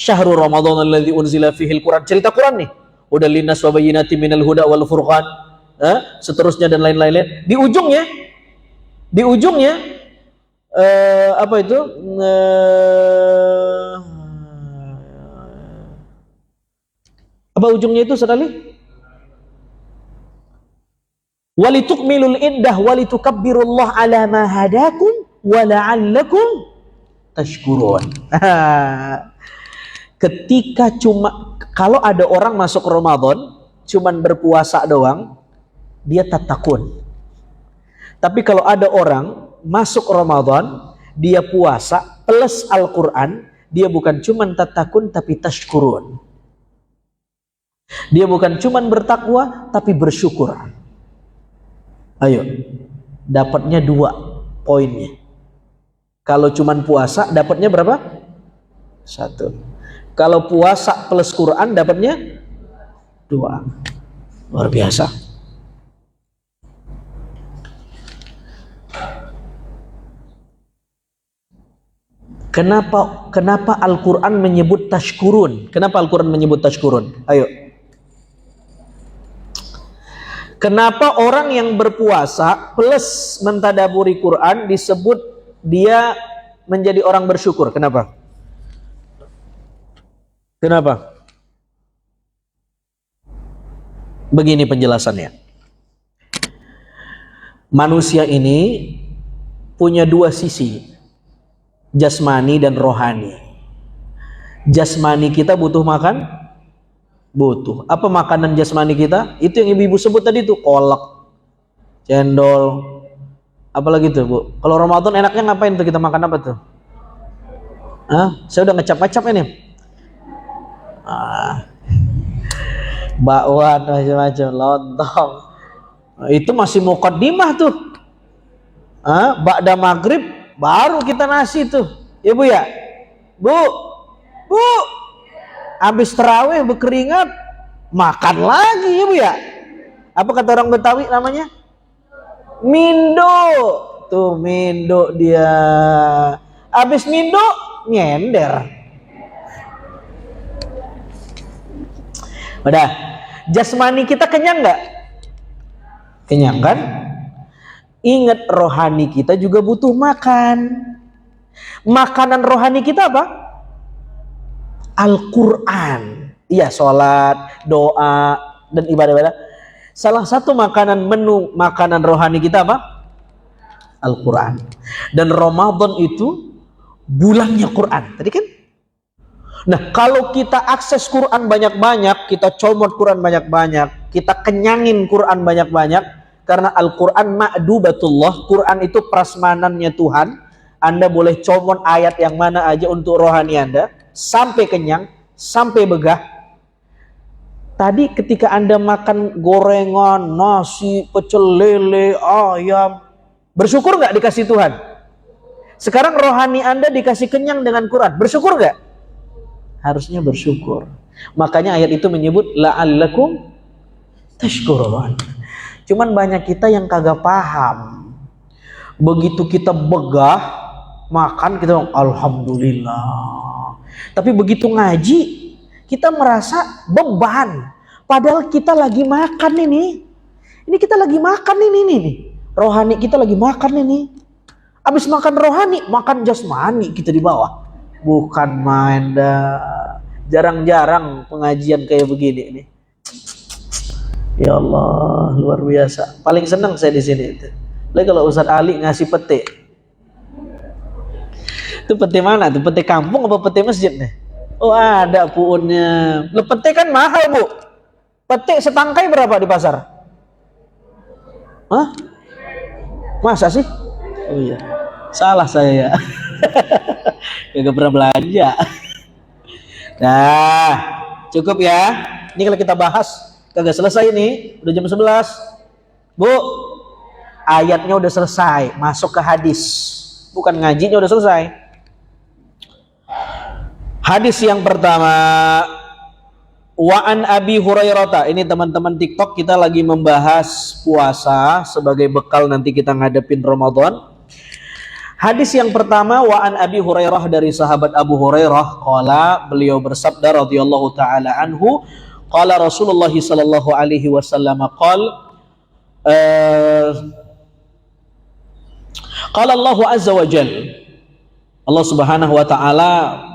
syahrul ramadhan alladzi unzila fihil Quran. Cerita Quran nih. Udah linnas wa bayyinatin minal huda wal furqan. Seterusnya dan lain-lain. Di ujungnya apa itu? Apa ujungnya itu sekali? walitukmilul iddah walitukabbirullaha ala ma hadakum wa la'allakum tashkurun. Ketika kalau ada orang masuk Ramadan cuman berpuasa doang, dia tatakun. Tapi kalau ada orang masuk Ramadan, dia puasa plus Al-Quran, dia bukan cuman tatakun tapi tashkurun. Dia bukan cuman bertakwa tapi bersyukur. Ayo, dapatnya 2 poinnya. Kalau cuman puasa dapatnya berapa? 1. Kalau puasa plus Quran dapatnya 2. Luar biasa. Kenapa Al-Quran menyebut tashkurun? Kenapa Al-Quran menyebut tashkurun? Ayo. Kenapa orang yang berpuasa plus mentadaburi Quran disebut dia menjadi orang bersyukur? Kenapa? Kenapa? Begini penjelasannya. Manusia ini punya 2 sisi, jasmani dan rohani. Jasmani kita butuh makan? Butuh. Apa makanan jasmani kita? Itu yang ibu-ibu sebut tadi tuh, kolak, cendol, apalagi tuh Bu. Kalau Ramadan enaknya ngapain tuh kita makan apa tuh? Saya udah ngecap-ngecap ini. Bakwan macam-macam, lontong. Itu masih muqaddimah tuh. Ba'da maghrib baru kita nasi tuh. Ya Bu ya? Bu. Habis tarawih berkeringat, makan lagi ya Bu ya? Apa kata orang Betawi namanya? Mindo. Tuh mindo dia. Habis mindo nyender. Udah. Jasmani kita kenyang nggak? Kenyang kan? Ingat rohani kita juga butuh makan. Makanan rohani kita apa? Al-Quran. Iya, sholat, doa, dan ibadah-ibadah. Salah satu makanan rohani kita apa? Al-Quran. Dan Ramadan itu bulannya Quran. Tadi kan? Nah, kalau kita akses Quran banyak-banyak, kita comot Quran banyak-banyak, kita kenyangin Quran banyak-banyak, karena Al-Quran ma'dubatullah, Quran itu prasmanannya Tuhan. Anda boleh comot ayat yang mana aja untuk rohani Anda, sampai kenyang, sampai begah. Tadi ketika Anda makan gorengan, nasi, pecel lele, ayam, bersyukur nggak dikasih Tuhan? Sekarang rohani Anda dikasih kenyang dengan Quran, bersyukur nggak? Harusnya bersyukur. Makanya ayat itu menyebut la'allakum tashkurun. Cuman banyak kita yang kagak paham. Begitu kita begah makan, kita bilang alhamdulillah. Tapi begitu ngaji, kita merasa beban. Padahal kita lagi makan ini. Ini kita lagi makan ini nih. Rohani kita lagi makan ini. Habis makan rohani, makan jasmani kita di bawah. Bukan main dah. Jarang-jarang pengajian kayak begini nih. Ya Allah, luar biasa. Paling senang saya di sini itu. Lagi kalau Ustadz Ali ngasih pete. Itu pete mana? Itu pete kampung apa pete masjid nih? Oh ada puunnya. Loh, pete kan mahal Bu. Pete setangkai berapa di pasar? Hah? Masa sih? Oh iya. Salah saya ya. Gak pernah belanja. Nah, cukup ya. Ini kalau kita bahas kagak selesai nih. Udah jam 11. Bu, ayatnya udah selesai. Masuk ke hadis. Bukan ngajinya udah selesai. Hadis yang pertama, wa an Abi Hurairah. Ini teman-teman TikTok, kita lagi membahas puasa sebagai bekal nanti kita ngadepin Ramadan. Hadis yang pertama, wa an Abi Hurairah, dari sahabat Abu Hurairah, qala, beliau bersabda radhiyallahu taala anhu, qala Rasulullah sallallahu alaihi wasallam qala Allah azza wa jalla, Allah Subhanahu wa taala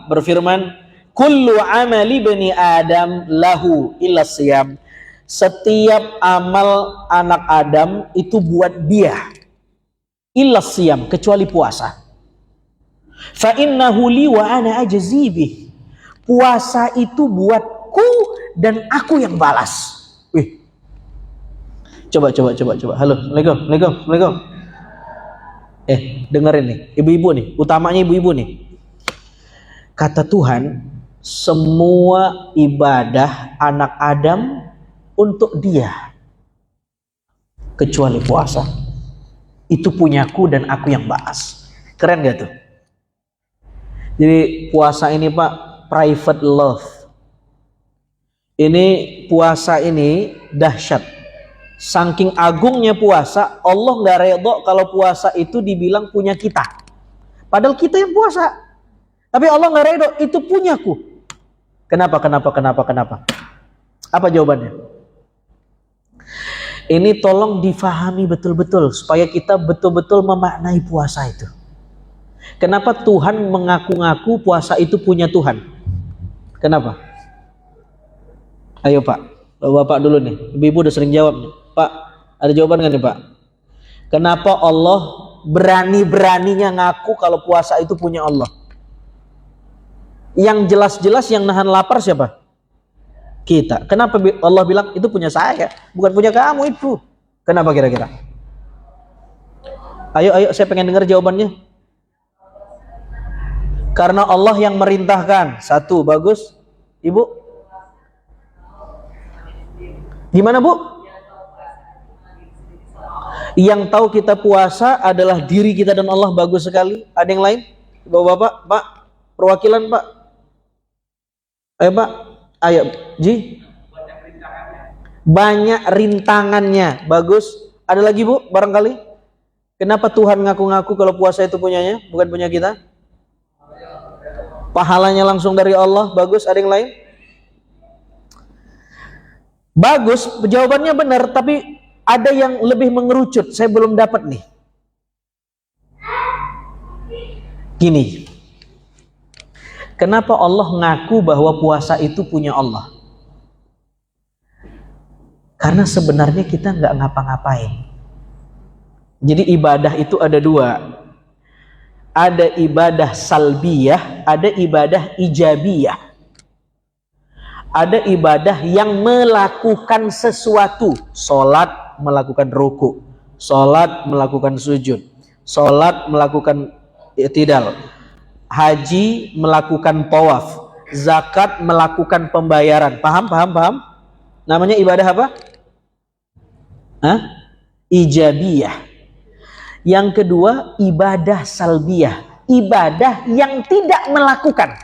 berfirman, kullu amali bani Adam lahu illa siyam. Setiap amal anak Adam itu buat dia. Illas siyam, kecuali puasa. Fa innahu li wa ana ajzi bih. Puasa itu buatku dan aku yang balas. Wih. Coba. Halo, Assalamualaikum. Dengerin nih, ibu-ibu nih, utamanya ibu-ibu nih. Kata Tuhan, semua ibadah anak Adam untuk dia, kecuali puasa. Itu punyaku dan aku yang balas. Keren gak tuh? Jadi puasa ini Pak, private love. Ini puasa ini dahsyat. Saking agungnya puasa, Allah nggak redho kalau puasa itu dibilang punya kita. Padahal kita yang puasa. Tapi Allah nggak redho, itu punyaku. Kenapa? Apa jawabannya? Ini tolong difahami betul-betul supaya kita betul-betul memaknai puasa itu. Kenapa Tuhan mengaku-ngaku puasa itu punya Tuhan? Kenapa? Ayo Pak, Bapak dulu nih. Ibu-ibu udah sering jawab nih. Pak, ada jawaban nggak nih Pak? Kenapa Allah berani-beraninya ngaku kalau puasa itu punya Allah? Yang jelas-jelas yang nahan lapar siapa? Kita. Kenapa Allah bilang itu punya saya, bukan punya kamu itu? Kenapa kira-kira? Ayo, saya pengen dengar jawabannya. Karena Allah yang merintahkan. Satu, bagus. Ibu? Gimana Bu? Yang tahu kita puasa adalah diri kita dan Allah, bagus sekali. Ada yang lain? Bapak-bapak, Pak, perwakilan Pak. Ayo Pak. Ayo, Ji. Banyak rintangannya. Bagus. Ada lagi Bu, barangkali? Kenapa Tuhan ngaku-ngaku kalau puasa itu punyanya, bukan punya kita? Pahalanya langsung dari Allah. Bagus. Ada yang lain? Bagus, jawabannya benar, tapi ada yang lebih mengerucut. Saya belum dapat nih. Gini. Kenapa Allah ngaku bahwa puasa itu punya Allah? Karena sebenarnya kita nggak ngapa-ngapain. Jadi ibadah itu ada dua. Ada ibadah salbiyah, ada ibadah ijabiyah. Ada ibadah yang melakukan sesuatu. Sholat melakukan ruku, sholat melakukan sujud, sholat melakukan i'tidal, haji melakukan tawaf, zakat melakukan pembayaran. Paham? Namanya ibadah apa? Ijabiyah. Yang kedua, ibadah salbiyah, ibadah yang tidak melakukan.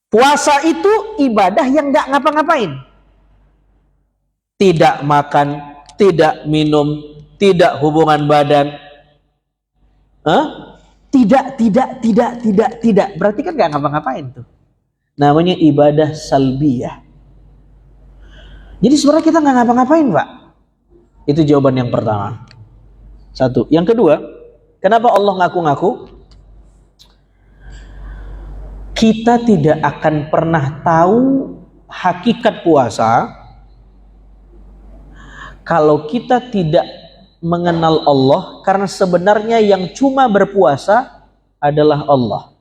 Puasa itu ibadah yang nggak ngapa-ngapain. Tidak makan, tidak minum, tidak hubungan badan. Tidak. Berarti kan nggak ngapa-ngapain tuh. Namanya ibadah salbiyah. Jadi sebenarnya kita nggak ngapa-ngapain Pak. Itu jawaban yang pertama. Satu. Yang kedua, kenapa Allah ngaku-ngaku? Kita tidak akan pernah tahu hakikat puasa kalau kita tidak mengenal Allah, karena sebenarnya yang cuma berpuasa adalah Allah.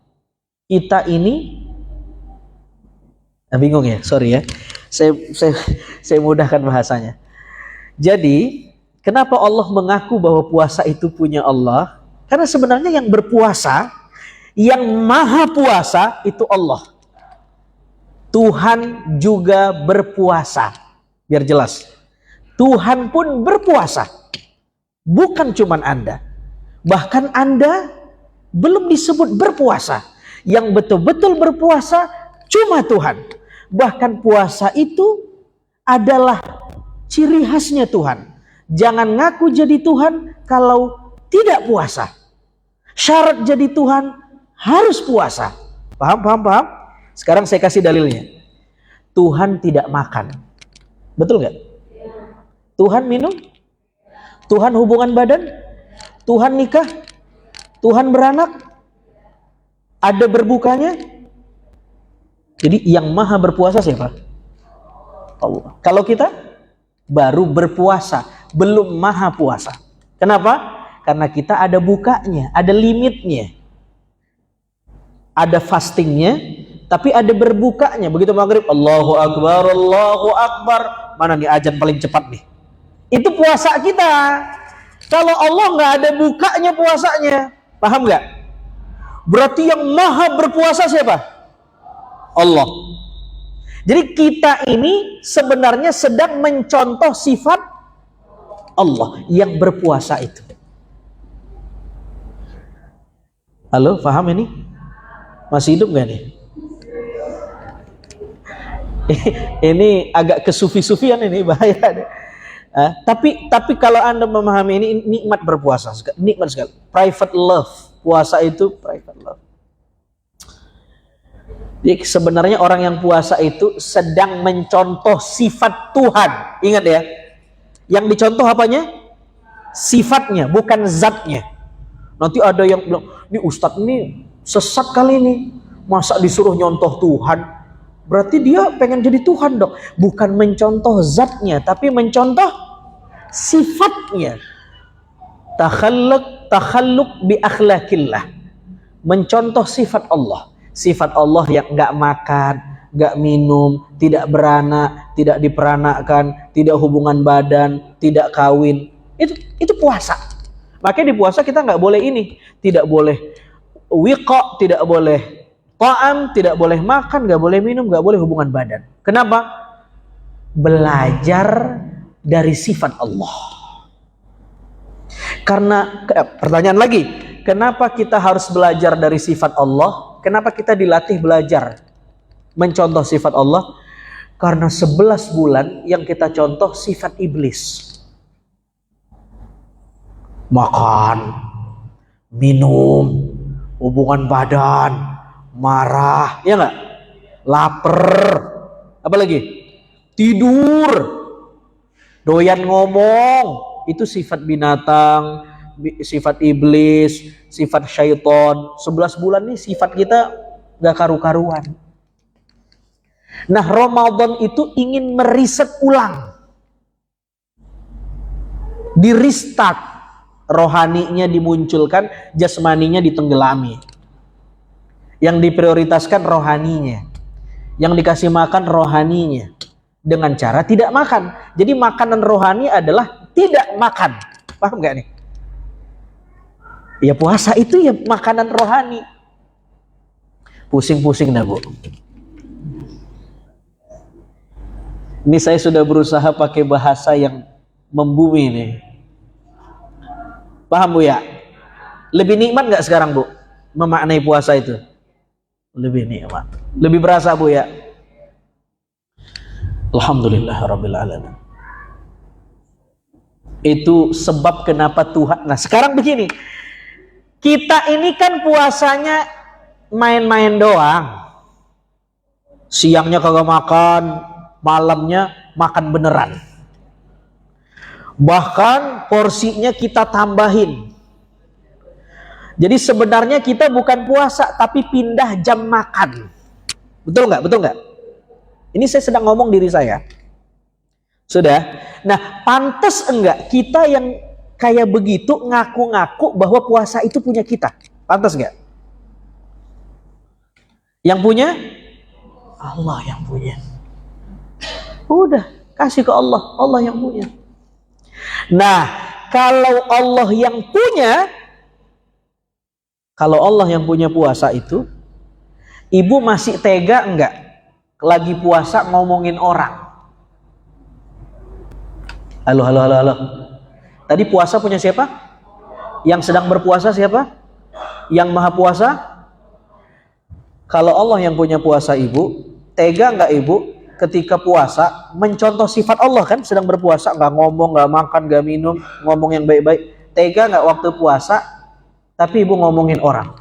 Kita ini bingung ya, sorry ya. Saya mudahkan bahasanya. Jadi, kenapa Allah mengaku bahwa puasa itu punya Allah? Karena sebenarnya yang berpuasa, yang maha puasa itu Allah. Tuhan juga berpuasa. Biar jelas. Tuhan pun berpuasa. Bukan cuma Anda. Bahkan Anda belum disebut berpuasa. Yang betul-betul berpuasa cuma Tuhan. Bahkan puasa itu adalah ciri khasnya Tuhan. Jangan ngaku jadi Tuhan kalau tidak puasa. Syarat jadi Tuhan harus puasa. Paham? Sekarang saya kasih dalilnya. Tuhan tidak makan. Betul nggak? Tuhan minum? Tuhan hubungan badan? Tuhan nikah? Tuhan beranak? Ada berbukanya? Jadi yang maha berpuasa siapa? Allah. Kalau kita baru berpuasa, belum maha puasa. Kenapa? Karena kita ada bukanya, ada limitnya. Ada fastingnya, tapi ada berbukanya. Begitu maghrib, Allahu Akbar, Allahu Akbar. Mana nih azan paling cepat nih? Itu puasa kita. Kalau Allah nggak ada bukanya puasanya, paham nggak? Berarti yang maha berpuasa siapa? Allah. Jadi kita ini sebenarnya sedang mencontoh sifat Allah yang berpuasa itu. Halo, paham ini? Masih hidup nggak nih? Ini agak kesufi-sufian ini, bahaya. Tapi kalau Anda memahami ini, nikmat berpuasa, nikmat sekali. Private love, puasa itu private love. Jadi sebenarnya orang yang puasa itu sedang mencontoh sifat Tuhan. Ingat ya, yang dicontoh apanya? Sifatnya, bukan zatnya. Nanti ada yang bilang, ini Ustadz ini sesat kali ini, masa disuruh nyontoh Tuhan? Berarti dia pengen jadi Tuhan dong. Bukan mencontoh zatnya, tapi mencontoh sifatnya. Takhalluk bi akhlakillah. Mencontoh sifat Allah. Sifat Allah yang nggak makan, nggak minum, tidak beranak, tidak diperanakkan, tidak hubungan badan, tidak kawin. Itu puasa. Makanya di puasa kita nggak boleh ini, tidak boleh wiqa, tidak boleh ta'am, tidak boleh makan, nggak boleh minum, nggak boleh hubungan badan. Kenapa? Belajar dari sifat Allah. Karena pertanyaan lagi, kenapa kita harus belajar dari sifat Allah? Kenapa kita dilatih belajar mencontoh sifat Allah? Karena 11 bulan yang kita contoh sifat iblis. Makan, minum, hubungan badan, marah, ya nggak? Lapar, apa lagi? Tidur, doyan ngomong, itu sifat binatang, sifat iblis, sifat syaitan. 11 bulan nih sifat kita gak karu-karuan. Nah, Ramadan itu ingin meriset ulang, di restart, rohaninya dimunculkan, jasmaninya ditenggelami. Yang diprioritaskan rohaninya, yang dikasih makan rohaninya, dengan cara tidak makan. Jadi makanan rohani adalah tidak makan. Paham gak nih? Ya puasa itu ya makanan rohani. Pusing-pusing dah Bu. Ini saya sudah berusaha pakai bahasa yang membumi nih. Paham Bu ya? Lebih nikmat gak sekarang Bu memaknai puasa itu? Lebih nikmat. Lebih berasa Bu ya? Alhamdulillah Rabbil Alamin. Itu sebab kenapa Tuhan. Nah sekarang begini, kita ini kan puasanya main-main doang. Siangnya kagak makan, malamnya makan beneran. Bahkan porsinya kita tambahin. Jadi sebenarnya kita bukan puasa, tapi pindah jam makan. Betul nggak? Betul nggak? Ini saya sedang ngomong diri saya. Sudah? Nah, pantas enggak kita yang kayak begitu ngaku-ngaku bahwa puasa itu punya kita? Pantas nggak? Yang punya? Allah yang punya. Udah, kasih ke Allah. Allah yang punya. Nah, kalau Allah yang punya, kalau Allah yang punya puasa itu, ibu masih tega enggak lagi puasa ngomongin orang? Halo. Tadi puasa punya siapa? Yang sedang berpuasa siapa? Yang maha puasa? Kalau Allah yang punya puasa ibu, tega enggak ibu ketika puasa mencontoh sifat Allah kan? Sedang berpuasa, enggak ngomong, enggak makan, enggak minum, ngomong yang baik-baik. Tega enggak waktu puasa tapi ibu ngomongin orang?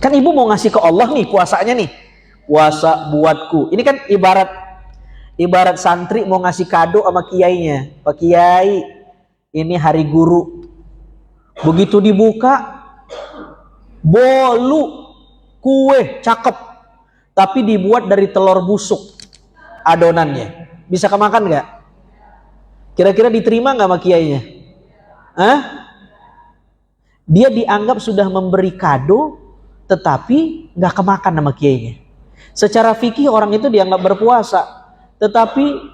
Kan ibu mau ngasih ke Allah nih puasanya nih. Puasa buatku. Ini kan ibarat santri mau ngasih kado sama kiainya. Pak Kiai, ini hari guru. Begitu dibuka, bolu, kue, cakep. Tapi dibuat dari telur busuk. adonannya. Bisa kemakan nggak? Kira-kira diterima nggak sama kiainya? Hah? Dia dianggap sudah memberi kado, tetapi nggak kemakan sama kiainya. Secara fikih orang itu dianggap berpuasa, tetapi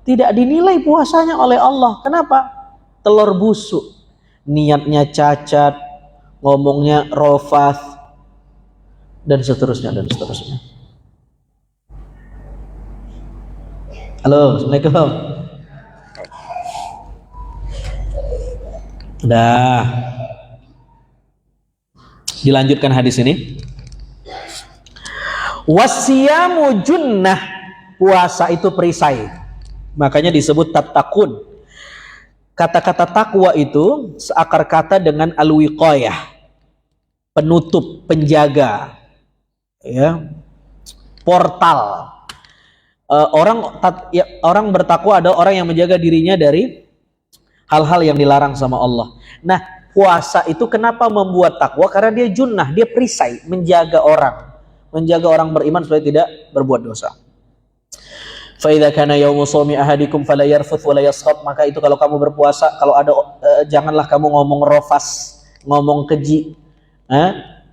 tidak dinilai puasanya oleh Allah. Kenapa? Telur busuk, niatnya cacat, ngomongnya rofath, dan seterusnya dan seterusnya. Halo, Assalamualaikum. Dah. Dilanjutkan hadis ini. Wasiyamu junnah, puasa itu perisai. Makanya disebut tattaqun. Kata-kata takwa itu seakar kata dengan al-wiqayah, penutup, penjaga, ya, portal. Orang bertakwa ada orang yang menjaga dirinya dari hal-hal yang dilarang sama Allah. Nah, puasa itu kenapa membuat takwa? Karena dia junnah, dia perisai, menjaga orang beriman supaya tidak berbuat dosa. Fa idza kana yaumu shaumi ahadikum fala yarfuth wala yaskhab, maka itu kalau kamu berpuasa, kalau ada janganlah kamu ngomong rofas, ngomong keji,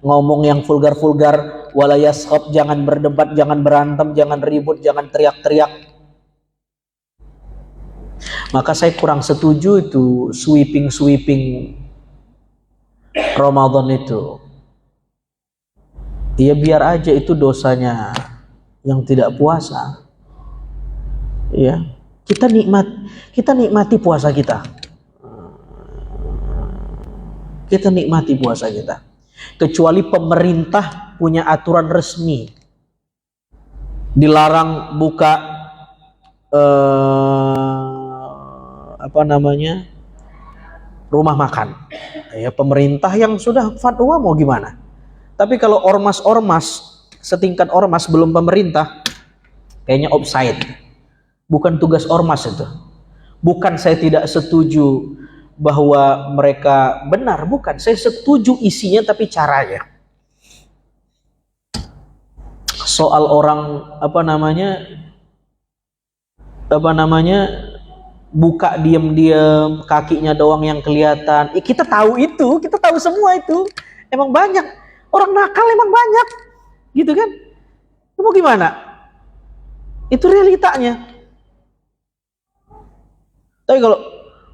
ngomong yang vulgar-vulgar, wala yaskhab, jangan berdebat, jangan berantem, jangan ribut, jangan teriak-teriak. Maka saya kurang setuju itu sweeping Ramadan itu. Ya biar aja itu dosanya yang tidak puasa. Ya, kita nikmati puasa kita. Kita nikmati puasa kita. Kecuali pemerintah punya aturan resmi, dilarang buka rumah makan. Ya, pemerintah yang sudah fatwa mau gimana? Tapi kalau ormas-ormas setingkat ormas belum pemerintah, kayaknya offside. Bukan tugas ormas itu. Bukan saya tidak setuju bahwa mereka benar, bukan. Saya setuju isinya tapi caranya. Soal orang buka diam-diam, kakinya doang yang kelihatan. Kita tahu itu, kita tahu semua itu. Emang banyak orang nakal, emang banyak, gitu kan? Mau gimana? Itu realitanya. Tapi kalau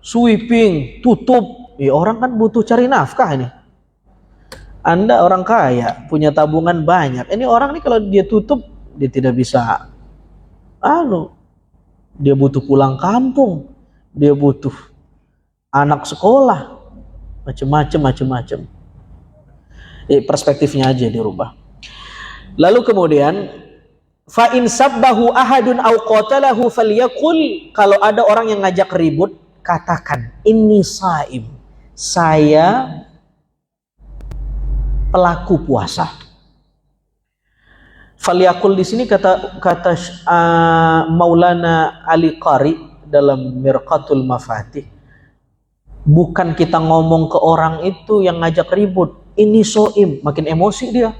sweeping, tutup, ya orang kan butuh cari nafkah ini. Anda orang kaya, punya tabungan banyak. Ini orang nih kalau dia tutup, dia tidak bisa. Dia butuh pulang kampung, dia butuh anak sekolah, macam-macam. Perspektifnya aja dirubah. Lalu kemudian, fa in sabbahu ahadun aw qatalahu falyaqul, kalau ada orang yang ngajak ribut, katakan inni shaim, saya pelaku puasa. Falyaqul di sini kata Maulana Ali Qari dalam Mirqatul Mafatih, bukan kita ngomong ke orang itu yang ngajak ribut ini shaim, makin emosi dia.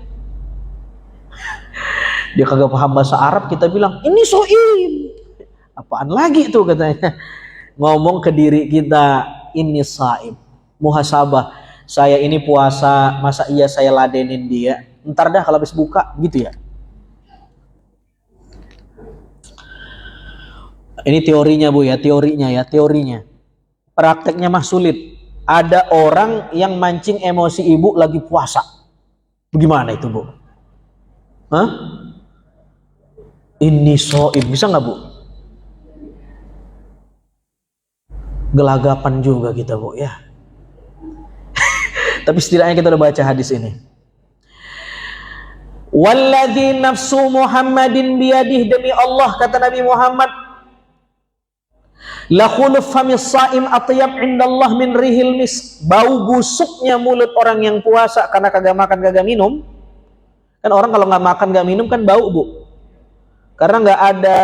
Dia kagak paham bahasa Arab, kita bilang ini shaim. Apaan lagi itu katanya? Ngomong ke diri kita ini shaim. Muhasabah, saya ini puasa, masa iya saya ladenin dia? Ntar dah kalau habis buka, gitu ya. Ini teorinya Bu ya, teorinya. Prakteknya mah sulit. Ada orang yang mancing emosi ibu lagi puasa. Bagaimana itu Bu? Hah? Ini shaim, bisa nggak Bu? Gelagapan juga kita Bu ya. Tapi setidaknya kita udah baca hadis ini. Walladzi nafsu Muhammadin biyadih, demi Allah kata Nabi Muhammad, la khuluf famis shaim atyab indallah min rihil mis. Bau busuknya mulut orang yang puasa karena kagak makan kagak minum. Kan orang kalau nggak makan nggak minum kan bau Bu. Karena nggak ada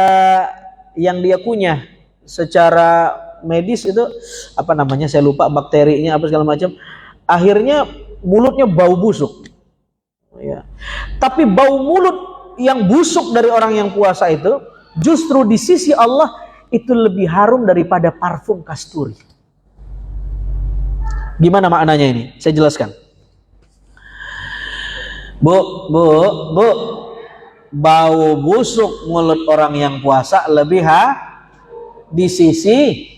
yang dia kunyah secara medis itu saya lupa bakterinya apa segala macam. Akhirnya mulutnya bau busuk. Ya. Tapi bau mulut yang busuk dari orang yang puasa itu justru di sisi Allah itu lebih harum daripada parfum kasturi. Gimana maknanya ini? Saya jelaskan. Bu, bau busuk mulut orang yang puasa lebih di sisi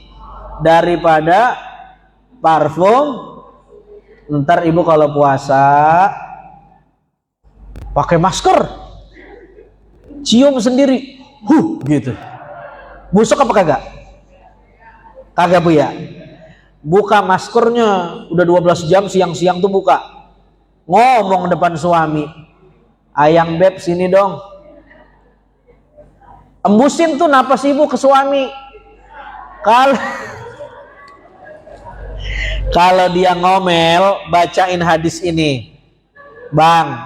daripada parfum. Ntar ibu kalau puasa pakai masker, cium sendiri, gitu. Busuk apa kagak? Kagak bu ya. Buka maskernya udah 12 jam siang-siang tuh buka. Ngomong depan suami, ayang beb sini dong. Embusin tuh napas ibu ke suami. Kalau dia ngomel, bacain hadis ini. Bang,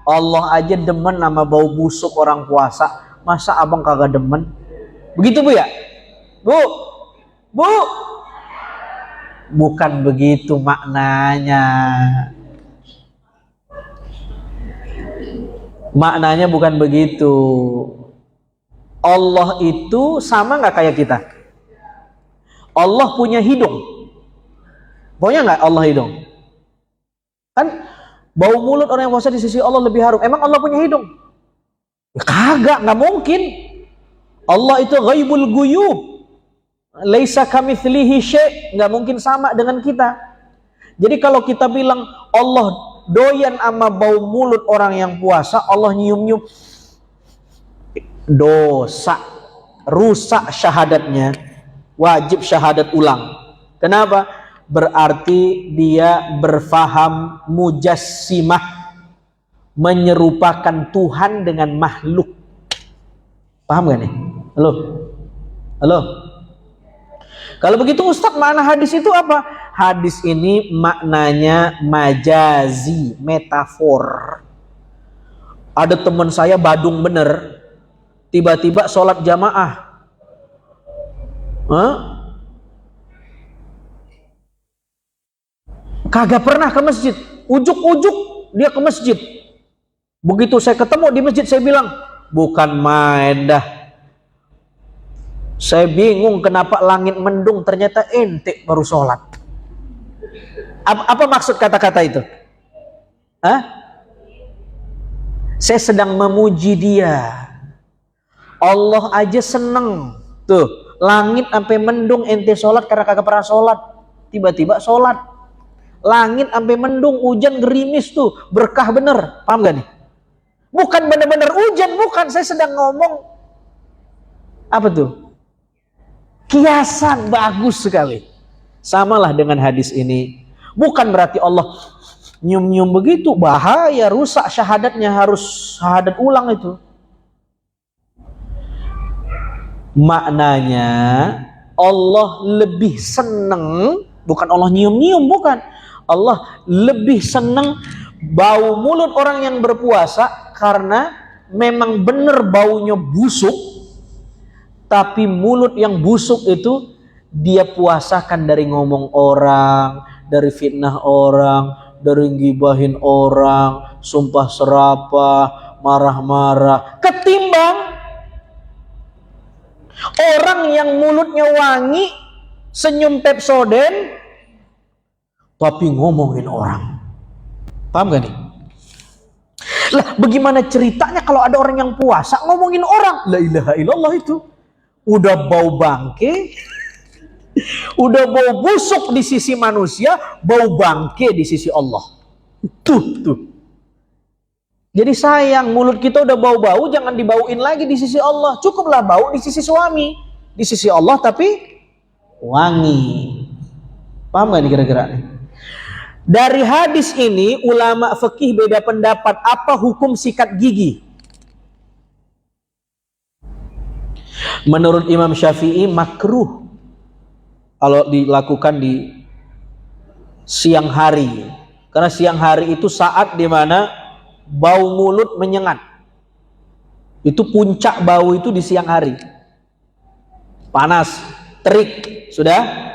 Allah aja demen sama bau busuk orang puasa. Masa abang kagak demen? Begitu bu ya? Bu. Bukan begitu maknanya. Maknanya bukan begitu. Allah itu sama nggak kayak kita? Allah punya hidung. Punya nggak Allah hidung? Kan bau mulut orang yang puasa di sisi Allah lebih harum. Emang Allah punya hidung? Ya, kagak, nggak mungkin. Allah itu ghaibul guyub. Laisa kamitslihi syai', nggak mungkin sama dengan kita. Jadi kalau kita bilang Allah doyan sama bau mulut orang yang puasa, Allah nyium-nyium, dosa, rusak syahadatnya, wajib syahadat ulang. Kenapa? Berarti dia berfaham mujassimah, menyerupakan Tuhan dengan makhluk. Paham gak nih? Halo? Kalau begitu Ustadz, makna hadis itu apa? Hadis ini maknanya majazi, metafor. Ada teman saya badung bener, tiba-tiba sholat jamaah. Kagak pernah ke masjid, ujuk-ujuk dia ke masjid. Begitu saya ketemu di masjid, saya bilang, bukan main dah. Saya bingung kenapa langit mendung, ternyata ente baru sholat. Apa maksud kata-kata itu? Saya sedang memuji dia. Allah aja seneng. Tuh, langit sampai mendung ente sholat karena kagak pernah sholat. Tiba-tiba sholat. Langit sampai mendung, hujan gerimis tuh, berkah bener. Paham gak nih? Bukan bener-bener hujan, bukan. Saya sedang ngomong apa tuh? Kiasan bagus sekali. Samalah dengan hadis ini. Bukan berarti Allah nyium-nyium begitu, bahaya, rusak syahadatnya, harus syahadat ulang itu. Maknanya Allah lebih seneng, bukan Allah nyium-nyium, bukan. Allah lebih seneng bau mulut orang yang berpuasa karena memang benar baunya busuk. Tapi mulut yang busuk itu dia puasakan dari ngomong orang, dari fitnah orang, dari gibahin orang, sumpah serapah, marah-marah. Ketimbang orang yang mulutnya wangi, senyum Pepsodent, tapi ngomongin orang. Paham gak nih? Lah bagaimana ceritanya kalau ada orang yang puasa ngomongin orang? La ilaha illallah itu. Udah bau bangke, udah bau busuk di sisi manusia, bau bangke di sisi Allah. Tuh. Jadi sayang, mulut kita udah bau-bau, jangan dibauin lagi di sisi Allah. Cukuplah bau di sisi suami, di sisi Allah tapi wangi. Paham gak nih kira-kira? Dari hadis ini ulama fikih beda pendapat apa hukum sikat gigi. Menurut Imam Syafi'i makruh kalau dilakukan di siang hari, karena siang hari itu saat dimana bau mulut menyengat. Itu puncak bau itu di siang hari, panas, terik. Sudah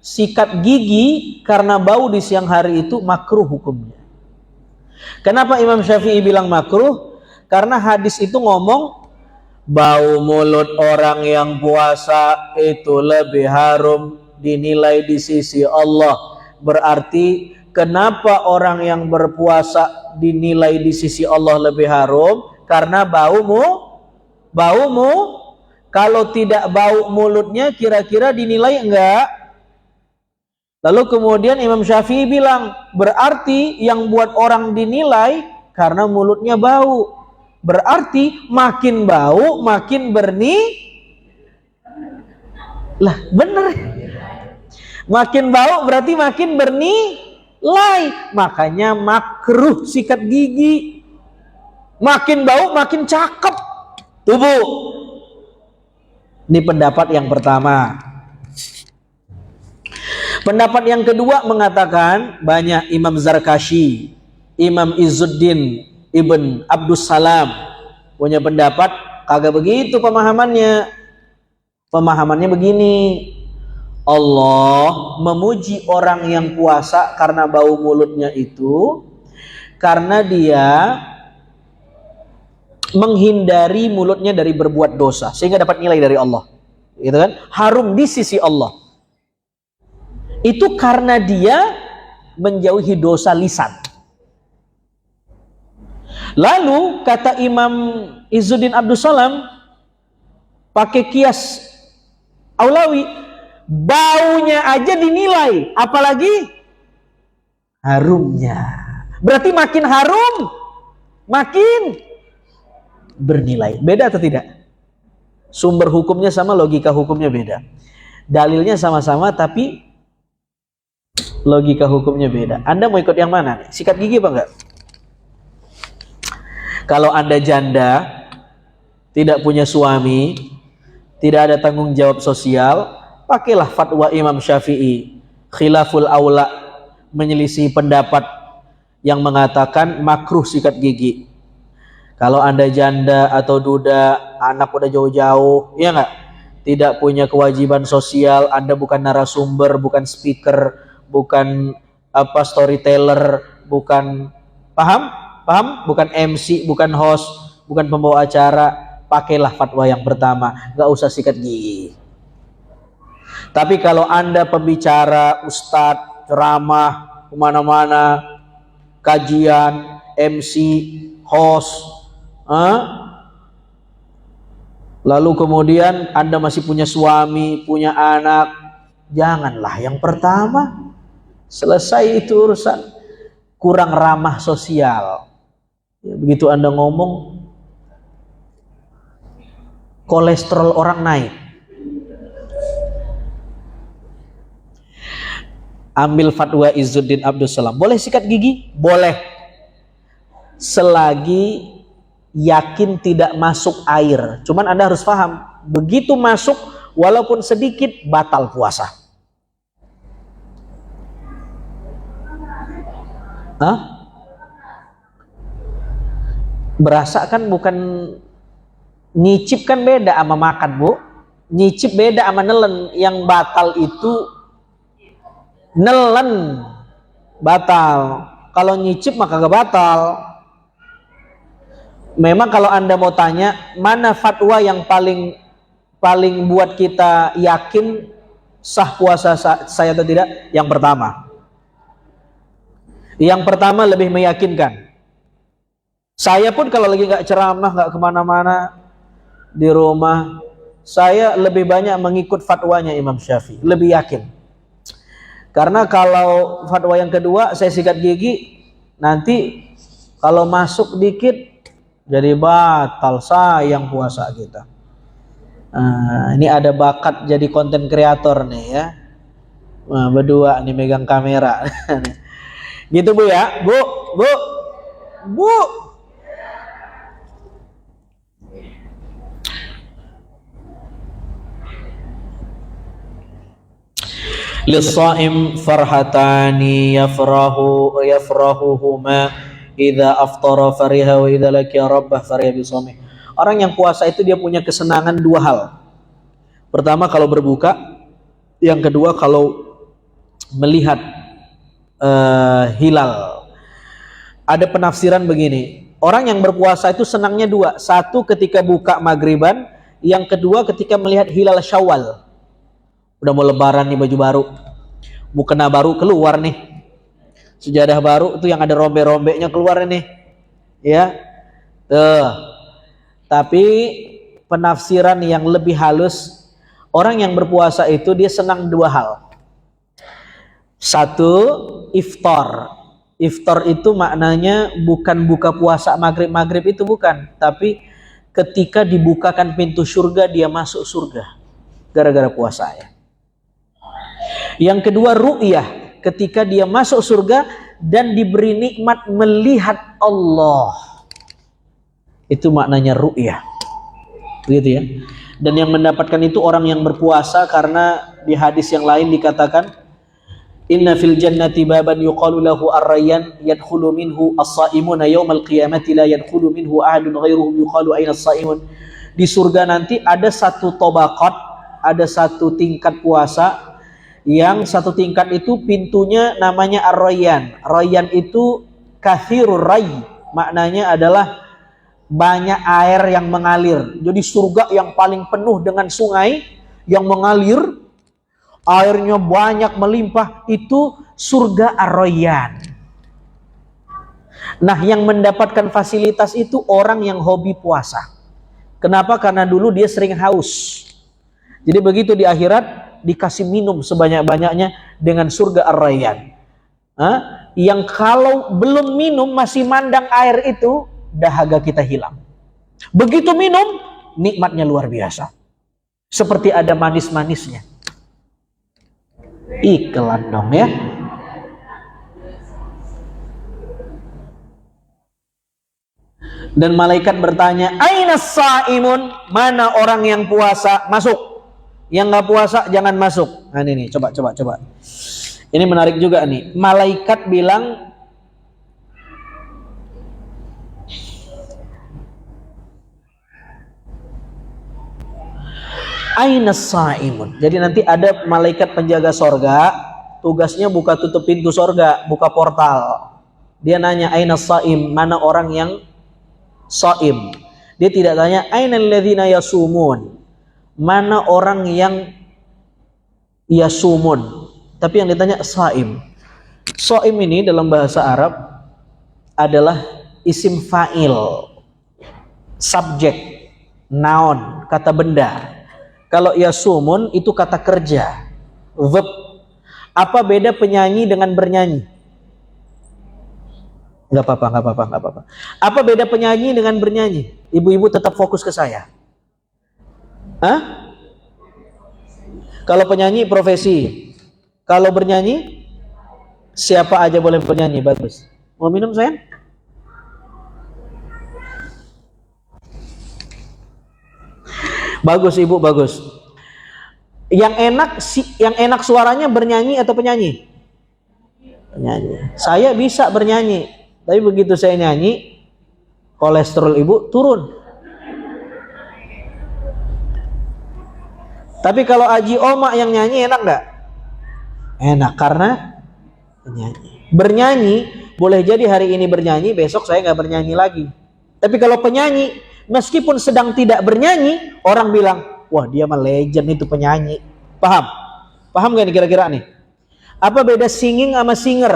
sikat gigi karena bau di siang hari itu makruh hukumnya. Kenapa Imam Syafi'i bilang makruh? Karena hadis itu ngomong bau mulut orang yang puasa itu lebih harum dinilai di sisi Allah. Berarti kenapa orang yang berpuasa dinilai di sisi Allah lebih harum? Karena baumu. Kalau tidak bau mulutnya kira-kira dinilai enggak? Lalu kemudian Imam Syafi'i bilang, berarti yang buat orang dinilai karena mulutnya bau. Berarti makin bau makin lah bener. Makin bau berarti makin bernilai. Makanya makruh sikat gigi. Makin bau makin cakep tubuh. Ini pendapat yang pertama. Pendapat yang kedua mengatakan, banyak Imam Zarkashi, Imam Izzuddin Ibn Abdus Salam punya pendapat kagak begitu pemahamannya. Pemahamannya begini, Allah memuji orang yang puasa karena bau mulutnya itu karena dia menghindari mulutnya dari berbuat dosa sehingga dapat nilai dari Allah, gitu kan? Harum di sisi Allah. Itu karena dia menjauhi dosa lisan. Lalu kata Imam Izzuddin Abdul Salam pakai kias aulawi, baunya aja dinilai, apalagi harumnya. Berarti makin harum makin bernilai. Beda atau tidak? Sumber hukumnya sama, logika hukumnya beda. Dalilnya sama-sama tapi logika hukumnya beda. Anda mau ikut yang mana nih? Sikat gigi apa enggak? Kalau Anda janda, tidak punya suami, tidak ada tanggung jawab sosial, pakailah fatwa Imam Syafi'i, khilaful aula, menyelisih pendapat yang mengatakan makruh sikat gigi. Kalau Anda janda atau duda, anak udah jauh-jauh, ya enggak? Tidak punya kewajiban sosial, Anda bukan narasumber, bukan speaker, bukan storyteller, bukan paham? Bukan MC, bukan host, bukan pembawa acara, pakailah fatwa yang pertama, nggak usah sikat gigi. Tapi kalau Anda pembicara, ustadz, ceramah, kemana-mana, kajian, MC, host, lalu kemudian Anda masih punya suami, punya anak, janganlah yang pertama. Selesai itu urusan. Kurang ramah sosial. Ya, begitu Anda ngomong, kolesterol orang naik. Ambil fatwa Izzuddin Abdul Salam. Boleh sikat gigi? Boleh. Selagi yakin tidak masuk air. Cuman Anda harus paham, begitu masuk walaupun sedikit batal puasa. Berasa kan, bukan nyicip kan beda sama makan, Bu. Nyicip beda sama nelen. Yang batal itu nelen batal. Kalau nyicip maka gak batal. Memang kalau Anda mau tanya mana fatwa yang paling buat kita yakin sah puasa saya atau tidak, yang pertama. Yang pertama lebih meyakinkan. Saya pun kalau lagi nggak ceramah, nggak kemana-mana, di rumah, saya lebih banyak mengikut fatwanya Imam Syafi'i, lebih yakin. Karena kalau fatwa yang kedua, saya sikat gigi, nanti kalau masuk dikit jadi batal, sayang puasa kita. Ini ada bakat jadi konten kreator nih ya. Berdua nih megang kamera. Gitu Bu ya, Bu. Lis-shaim farhatani yafrahuhuma idza aftara fariha wa idza laqiya rabbah fariha bi shaumih. Orang yang puasa itu dia punya kesenangan dua hal. Pertama kalau berbuka, yang kedua kalau melihat hilal. Ada penafsiran begini, Orang yang berpuasa itu senangnya dua. Satu ketika buka maghriban, yang kedua ketika melihat hilal Syawal. Udah mau lebaran nih, baju baru, mukena baru keluar nih, sejadah baru itu yang ada rombe-rombenya keluar nih, ya. Tapi penafsiran yang lebih halus, orang yang berpuasa itu dia senang dua hal. Satu, iftar. Iftar itu maknanya bukan buka puasa maghrib itu bukan, tapi ketika dibukakan pintu surga dia masuk surga gara-gara puasa ya. Yang kedua, ru'yah, ketika dia masuk surga dan diberi nikmat melihat Allah. Itu maknanya ru'yah. Begitu ya. Dan yang mendapatkan itu orang yang berpuasa, karena di hadis yang lain dikatakan inna fil jannati baban yuqalu lahu ar-rayyan yadkhulu minhu as-saimuna yaumal qiyamati la yadkhulu minhu ahadun ghairuhum yuqalu aina as-saimun. Di surga nanti ada satu tobaqat, ada satu tingkat puasa, yang satu tingkat itu pintunya namanya ar-rayyan. Rayyan itu kathirur ray, maknanya adalah banyak air yang mengalir. Jadi surga yang paling penuh dengan sungai yang mengalir, airnya banyak melimpah, itu surga Ar-Rayyan. Nah, yang mendapatkan fasilitas itu orang yang hobi puasa. Kenapa? Karena dulu dia sering haus. Jadi begitu di akhirat dikasih minum sebanyak-banyaknya dengan surga Ar-Rayyan. Yang kalau belum minum masih mandang air itu, dahaga kita hilang. Begitu minum, nikmatnya luar biasa. Seperti ada manis-manisnya. Iklan dong ya. Dan malaikat bertanya, aina saimun, mana orang yang puasa, masuk. Yang nggak puasa jangan masuk. Nah ini coba. Ini menarik juga nih. Malaikat bilang, aina saimun. Jadi nanti ada malaikat penjaga sorga, tugasnya buka tutup pintu sorga, buka portal. Dia nanya aina saim, mana orang yang saim. Dia tidak tanya aina alladzina yasumun, mana orang yang yasumun, tapi yang ditanya saim. Saim ini dalam bahasa Arab adalah isim fa'il, subjek, noun, kata benda. Kalau yasumun itu kata kerja, verb. Apa beda penyanyi dengan bernyanyi? Nggak apa-apa. Apa beda penyanyi dengan bernyanyi? Ibu-ibu tetap fokus ke saya. Kalau penyanyi profesi, kalau bernyanyi siapa aja boleh bernyanyi, bagus. Mau minum sayang? Bagus ibu, bagus. Yang enak suaranya bernyanyi atau penyanyi? Penyanyi. Saya bisa bernyanyi, tapi begitu saya nyanyi, kolesterol ibu turun. Tapi kalau Aji Oma yang nyanyi enak nggak? Enak karena penyanyi. Bernyanyi boleh jadi hari ini bernyanyi, besok saya nggak bernyanyi lagi. Tapi kalau penyanyi, meskipun sedang tidak bernyanyi, orang bilang, wah dia mah legend itu penyanyi. Paham? Paham gak nih kira-kira nih? Apa beda singing sama singer?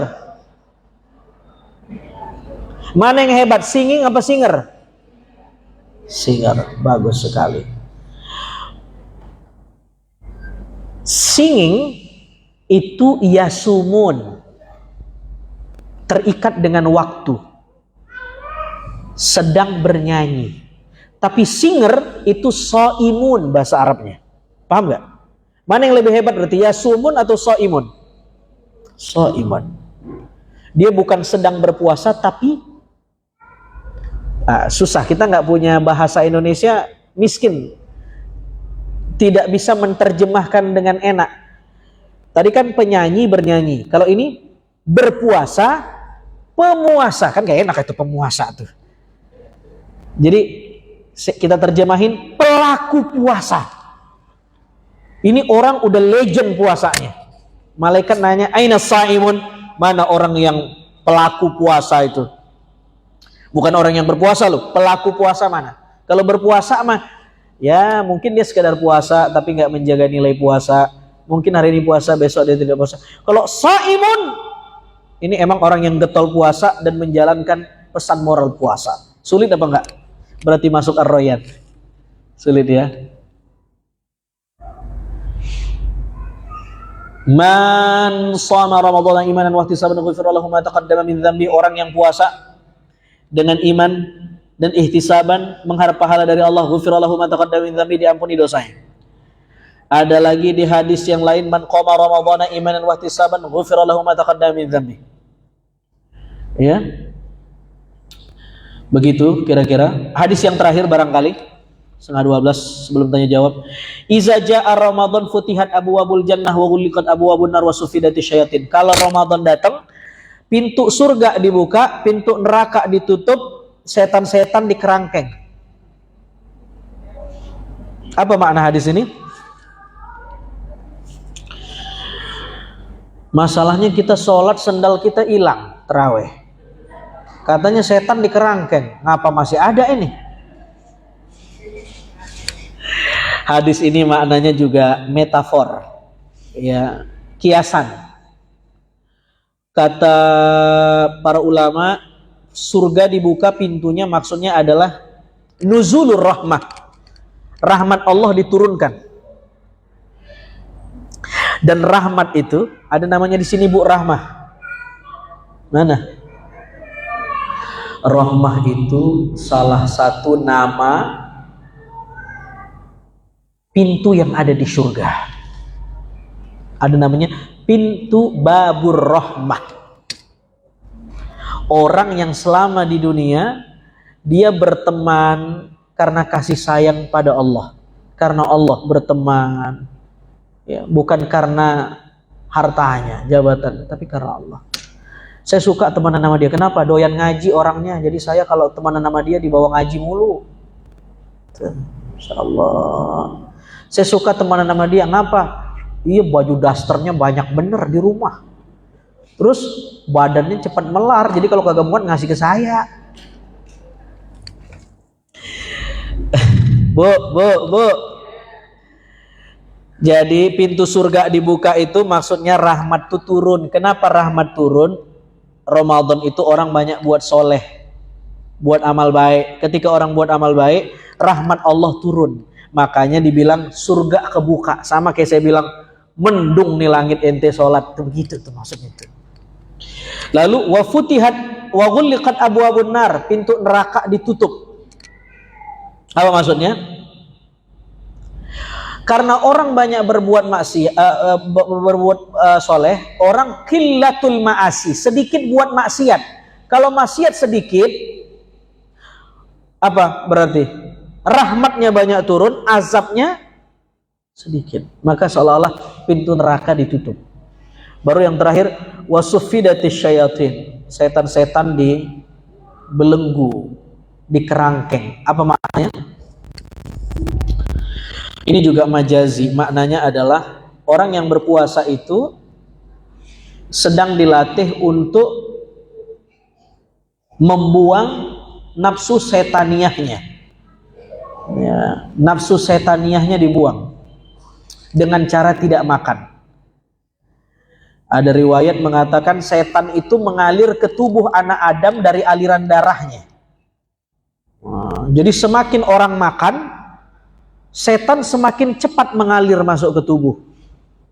Mana yang hebat, singing apa singer? Singer, bagus sekali. Singing itu yasumun, terikat dengan waktu, sedang bernyanyi. Tapi singer itu soimun bahasa Arabnya. Paham gak? Mana yang lebih hebat berarti, yasumun atau soimun? Soimun. Dia bukan sedang berpuasa tapi susah, kita nggak punya bahasa Indonesia, miskin, tidak bisa menerjemahkan dengan enak. Tadi kan penyanyi bernyanyi, kalau ini berpuasa pemuasa, kan gak enak itu pemuasa tuh. Jadi kita terjemahin pelaku puasa. Ini orang udah legend puasanya. Malaikat nanya aina saimun, mana orang yang pelaku puasa itu. Bukan orang yang berpuasa loh, pelaku puasa mana? Kalau berpuasa mah, ya mungkin dia sekedar puasa tapi nggak menjaga nilai puasa. Mungkin hari ini puasa, besok dia tidak puasa. Kalau shaimun, ini emang orang yang getol puasa dan menjalankan pesan moral puasa. Sulit apa enggak? Berarti masuk ar-royan. Sulit ya. Man shoma ramadhana imanan wa ihtisaban ghufira lahu ma taqaddama min dzambi. Orang yang puasa dengan iman dan ihtisaban mengharap pahala dari Allah, ghufira lahu ma taqaddama min dzambi, diampuni dosanya. Ada lagi di hadis yang lain, man qama ramadhana imanan wa ihtisaban ghufira lahu ma taqaddama min dzambi. Ya. Begitu kira-kira. Hadis yang terakhir barangkali 11:30 sebelum tanya jawab. Iza jaa Ramadan futihat abwabul jannah wa ghulliqat abwabun nar wa sufidati syayatin. Kalau Ramadan datang, pintu surga dibuka, pintu neraka ditutup, setan-setan dikerangkeng. Apa makna hadis ini? Masalahnya kita sholat sendal kita hilang, terawih. Katanya setan dikerangkeng, ngapa masih ada ini? Hadis ini maknanya juga metafor, ya, kiasan. Kata para ulama, surga dibuka pintunya maksudnya adalah nuzulur rahmah. Rahmat Allah diturunkan. Dan rahmat itu ada namanya di sini, Bu, rahmah. Mana? Rahmah itu salah satu nama pintu yang ada di surga. Ada namanya pintu babur rahmah. Orang yang selama di dunia dia berteman karena kasih sayang pada Allah, karena Allah berteman, ya, bukan karena hartanya, jabatan, tapi karena Allah. Saya suka temenan sama dia. Kenapa? Doyan ngaji orangnya. Jadi saya kalau temenan sama dia dibawa ngaji mulu. Insyaallah. Saya suka temenan sama dia. Ngapa? Iya, baju dasternya banyak bener di rumah. Terus badannya cepat melar. Jadi kalau kagak muat ngasih ke saya. Bu. Jadi pintu surga dibuka itu maksudnya rahmat itu turun. Kenapa rahmat turun? Ramadan itu orang banyak buat soleh, buat amal baik. Ketika orang buat amal baik, rahmat Allah turun. Makanya dibilang surga kebuka. Sama kayak saya bilang, mendung nih langit ente sholat. Itu begitu tuh maksudnya itu. Lalu wa futihat wa ghulliqat abwabun nar, pintu neraka ditutup. Apa maksudnya? Karena orang banyak berbuat maksiat, soleh, orang qillatul ma'asi, sedikit buat maksiat. Kalau maksiat sedikit, apa berarti? Rahmatnya banyak turun, azabnya sedikit. Maka seolah-olah pintu neraka ditutup. Baru yang terakhir, wasufidatis syayatin, setan-setan dibelenggu, dikerangkeng. Apa maknanya? Ini juga majazi, maknanya adalah orang yang berpuasa itu sedang dilatih untuk membuang nafsu setaniahnya. Ya, nafsu setaniahnya dibuang dengan cara tidak makan. Ada riwayat mengatakan setan itu mengalir ke tubuh anak Adam dari aliran darahnya. Jadi semakin orang makan, setan semakin cepat mengalir masuk ke tubuh.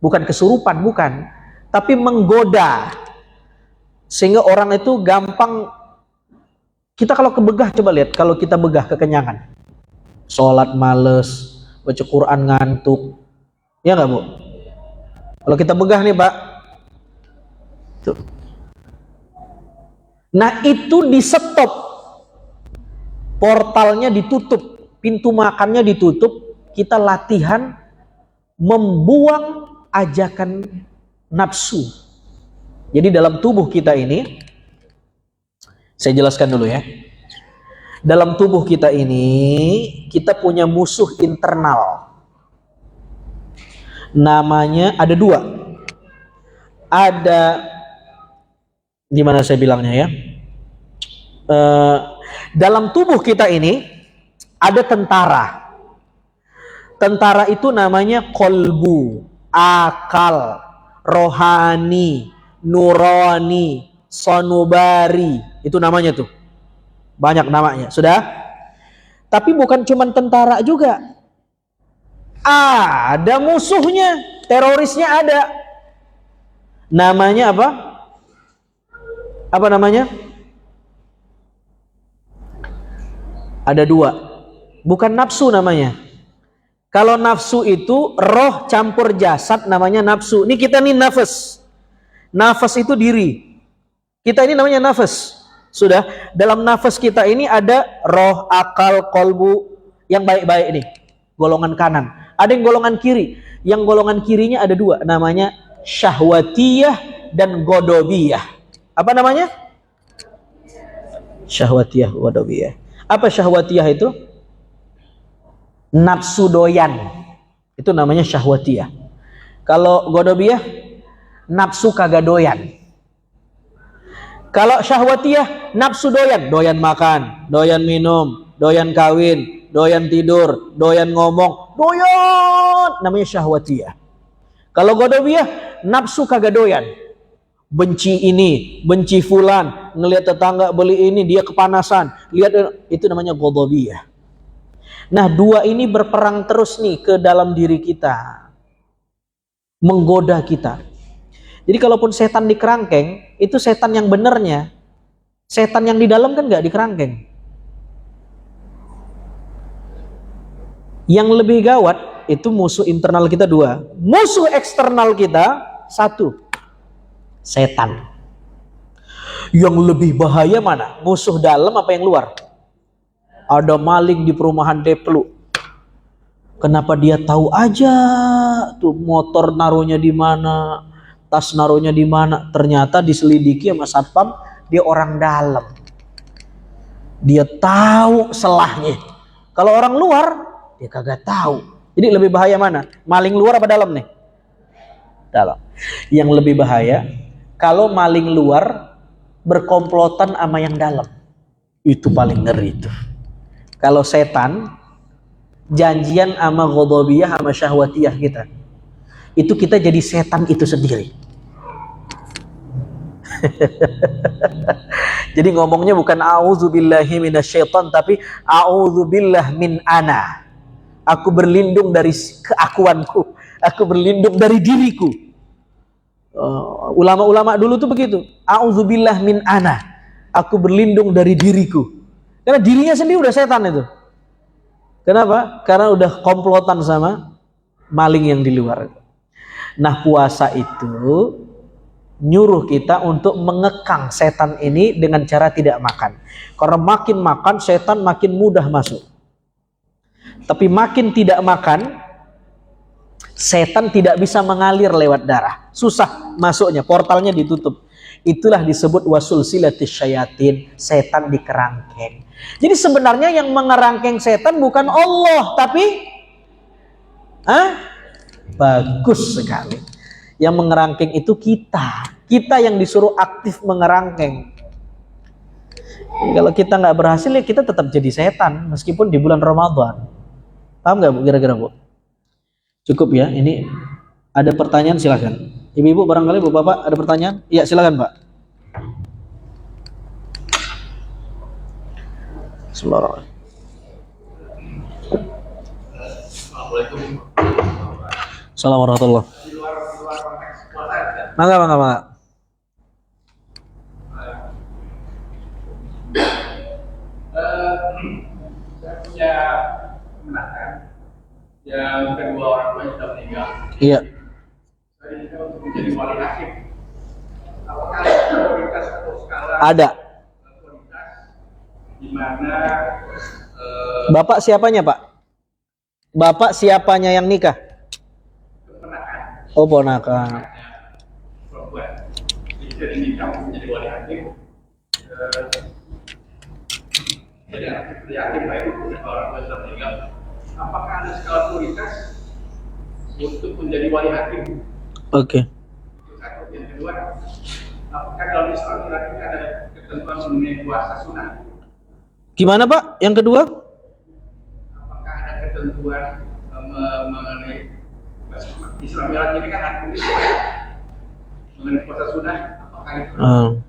Bukan kesurupan, bukan. Tapi menggoda. Sehingga orang itu gampang. Kita kalau kebegah, coba lihat. Kalau kita begah kekenyangan. Sholat males, baca Quran ngantuk. Ya nggak, Bu? Kalau kita begah nih, Pak. Tuh. Nah itu di stop. Portalnya ditutup. Pintu makannya ditutup. Kita latihan membuang ajakan nafsu. Jadi dalam tubuh kita ini, saya jelaskan dulu ya. Dalam tubuh kita ini, kita punya musuh internal. Namanya ada dua. Ada, gimana saya bilangnya ya? Dalam tubuh kita ini ada tentara. Tentara itu namanya kolbu, akal, rohani, nurani, sonubari. Itu namanya tuh. Banyak namanya, sudah? Tapi bukan cuma tentara juga. Ada musuhnya, terorisnya ada. Namanya apa? Apa namanya? Ada dua. Bukan nafsu namanya. Kalau nafsu itu roh campur jasad, namanya nafsu. Ini kita nih nafas. Nafas itu diri. Kita ini namanya nafas. Sudah, dalam nafas kita ini ada roh, akal, kolbu yang baik-baik ini. Golongan kanan. Ada yang golongan kiri. Yang golongan kirinya ada dua. Namanya syahwatiyah dan godobiyah. Apa namanya? Syahwatiyah, godobiyah. Apa syahwatiyah itu? Nafsu doyan. Itu namanya syahwatiyah. Kalau godobiyah, nafsu kagak doyan. Kalau syahwatiyah, nafsu doyan. Doyan makan, doyan minum, doyan kawin, doyan tidur, doyan ngomong, doyan. Namanya syahwatiyah. Kalau godobiyah, nafsu kagak doyan. Benci ini, benci fulan, ngelihat tetangga beli ini, dia kepanasan. Lihat, itu namanya godobiyah. Nah, dua ini berperang terus nih ke dalam diri kita. Menggoda kita. Jadi kalaupun setan di kerangkeng, itu setan yang benernya. Setan yang di dalam kan nggak di kerangkeng. Yang lebih gawat, itu musuh internal kita dua. Musuh eksternal kita satu. Setan. Yang lebih bahaya mana? Musuh dalam apa yang luar? Ada maling di perumahan Deplu. Kenapa dia tahu aja tuh motor naruhnya di mana, tas naruhnya di mana? Ternyata diselidiki sama satpam, dia orang dalam. Dia tahu selahnya. Kalau orang luar, dia kagak tahu. Jadi lebih bahaya mana? Maling luar apa dalam nih? Dalam. Yang lebih bahaya, kalau maling luar berkomplotan sama yang dalam. Itu paling ngeri tuh. Kalau setan janjian sama ghadabiyah sama syahwatiyah kita, itu kita jadi setan itu sendiri. Jadi ngomongnya bukan a'udzubillahi minasyaiton, tapi a'udzubillah min ana. Aku berlindung dari keakuanku, aku berlindung dari diriku. Ulama-ulama dulu tuh begitu. A'udzubillah min ana. Aku berlindung dari diriku. Karena dirinya sendiri udah setan itu. Kenapa? Karena udah komplotan sama maling yang di luar. Nah, puasa itu nyuruh kita untuk mengekang setan ini dengan cara tidak makan. Karena makin makan, setan makin mudah masuk. Tapi makin tidak makan, setan tidak bisa mengalir lewat darah. Susah masuknya, portalnya ditutup. Itulah disebut wasulsilatis syayatin, setan di kerangkeng. Jadi sebenarnya yang mengerangkeng setan bukan Allah, tapi bagus sekali. Yang mengerangkeng itu kita. Kita yang disuruh aktif mengerangkeng. Jadi kalau kita nggak berhasil, ya kita tetap jadi setan meskipun di bulan Ramadan. Paham nggak Bu? Kira-kira Bu? Cukup ya. Ini ada pertanyaan, silakan. Ibu-ibu barangkali, Bapak ada pertanyaan? Iya, silakan Pak. Assalamualaikum. Assalamualaikum warahmatullahi wabarakatuh. Mangga. Saya punya kemenakan yang kedua orang tua sudah meninggal. Iya. Saya ini untuk menjadi wali hakim. Apakah ada prioritas atau skala? Ada. Prioritas di mana Bapak siapanya Pak? Bapak siapanya yang nikah? kemenakan Oh, ponakan. perempuan. Jadi dari nikah menjadi wali hakim. Jadi anak yatim baik orang tua sudah meninggal. Apakah ada skala prioritas untuk menjadi wali hakim? Oke. Satu, yang kedua, apakah dalam Islam kira-kira ada ketentuan mengenai puasa sunnah? Gimana Pak? Yang kedua? Apakah ada ketentuan mengenai Islam Mi'raj ini kan ada mengenai puasa sunnah, apakah itu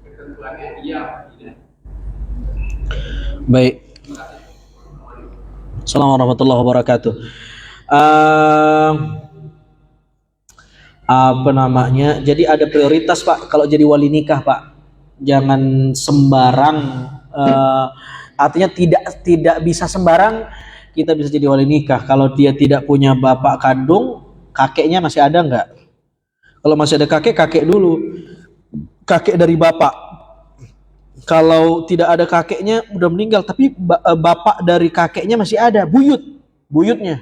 ketentuannya iya atau tidak? Baik. Assalamualaikum warahmatullahi wabarakatuh. Apa namanya? Jadi ada prioritas Pak kalau jadi wali nikah Pak. Jangan sembarang. Artinya tidak bisa sembarang kita bisa jadi wali nikah. Kalau dia tidak punya bapak kandung, kakeknya masih ada nggak? Kalau masih ada kakek, kakek dulu. Kakek dari bapak. Kalau tidak ada kakeknya udah meninggal, tapi bapak dari kakeknya masih ada, buyutnya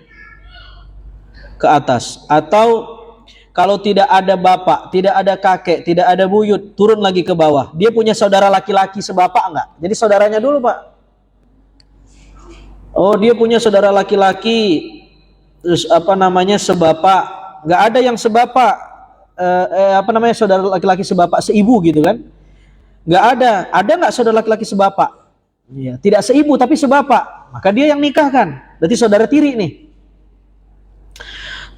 ke atas. Atau kalau tidak ada bapak, tidak ada kakek, tidak ada buyut, turun lagi ke bawah. Dia punya saudara laki-laki sebapak enggak? Jadi saudaranya dulu Pak. Oh, dia punya saudara laki-laki, terus sebapak. Enggak ada yang sebapak, saudara laki-laki sebapak seibu gitu kan? Enggak ada. Ada enggak saudara laki-laki sebapak? Iya, tidak seibu tapi sebapak. Maka dia yang nikahkan. Berarti saudara tiri nih.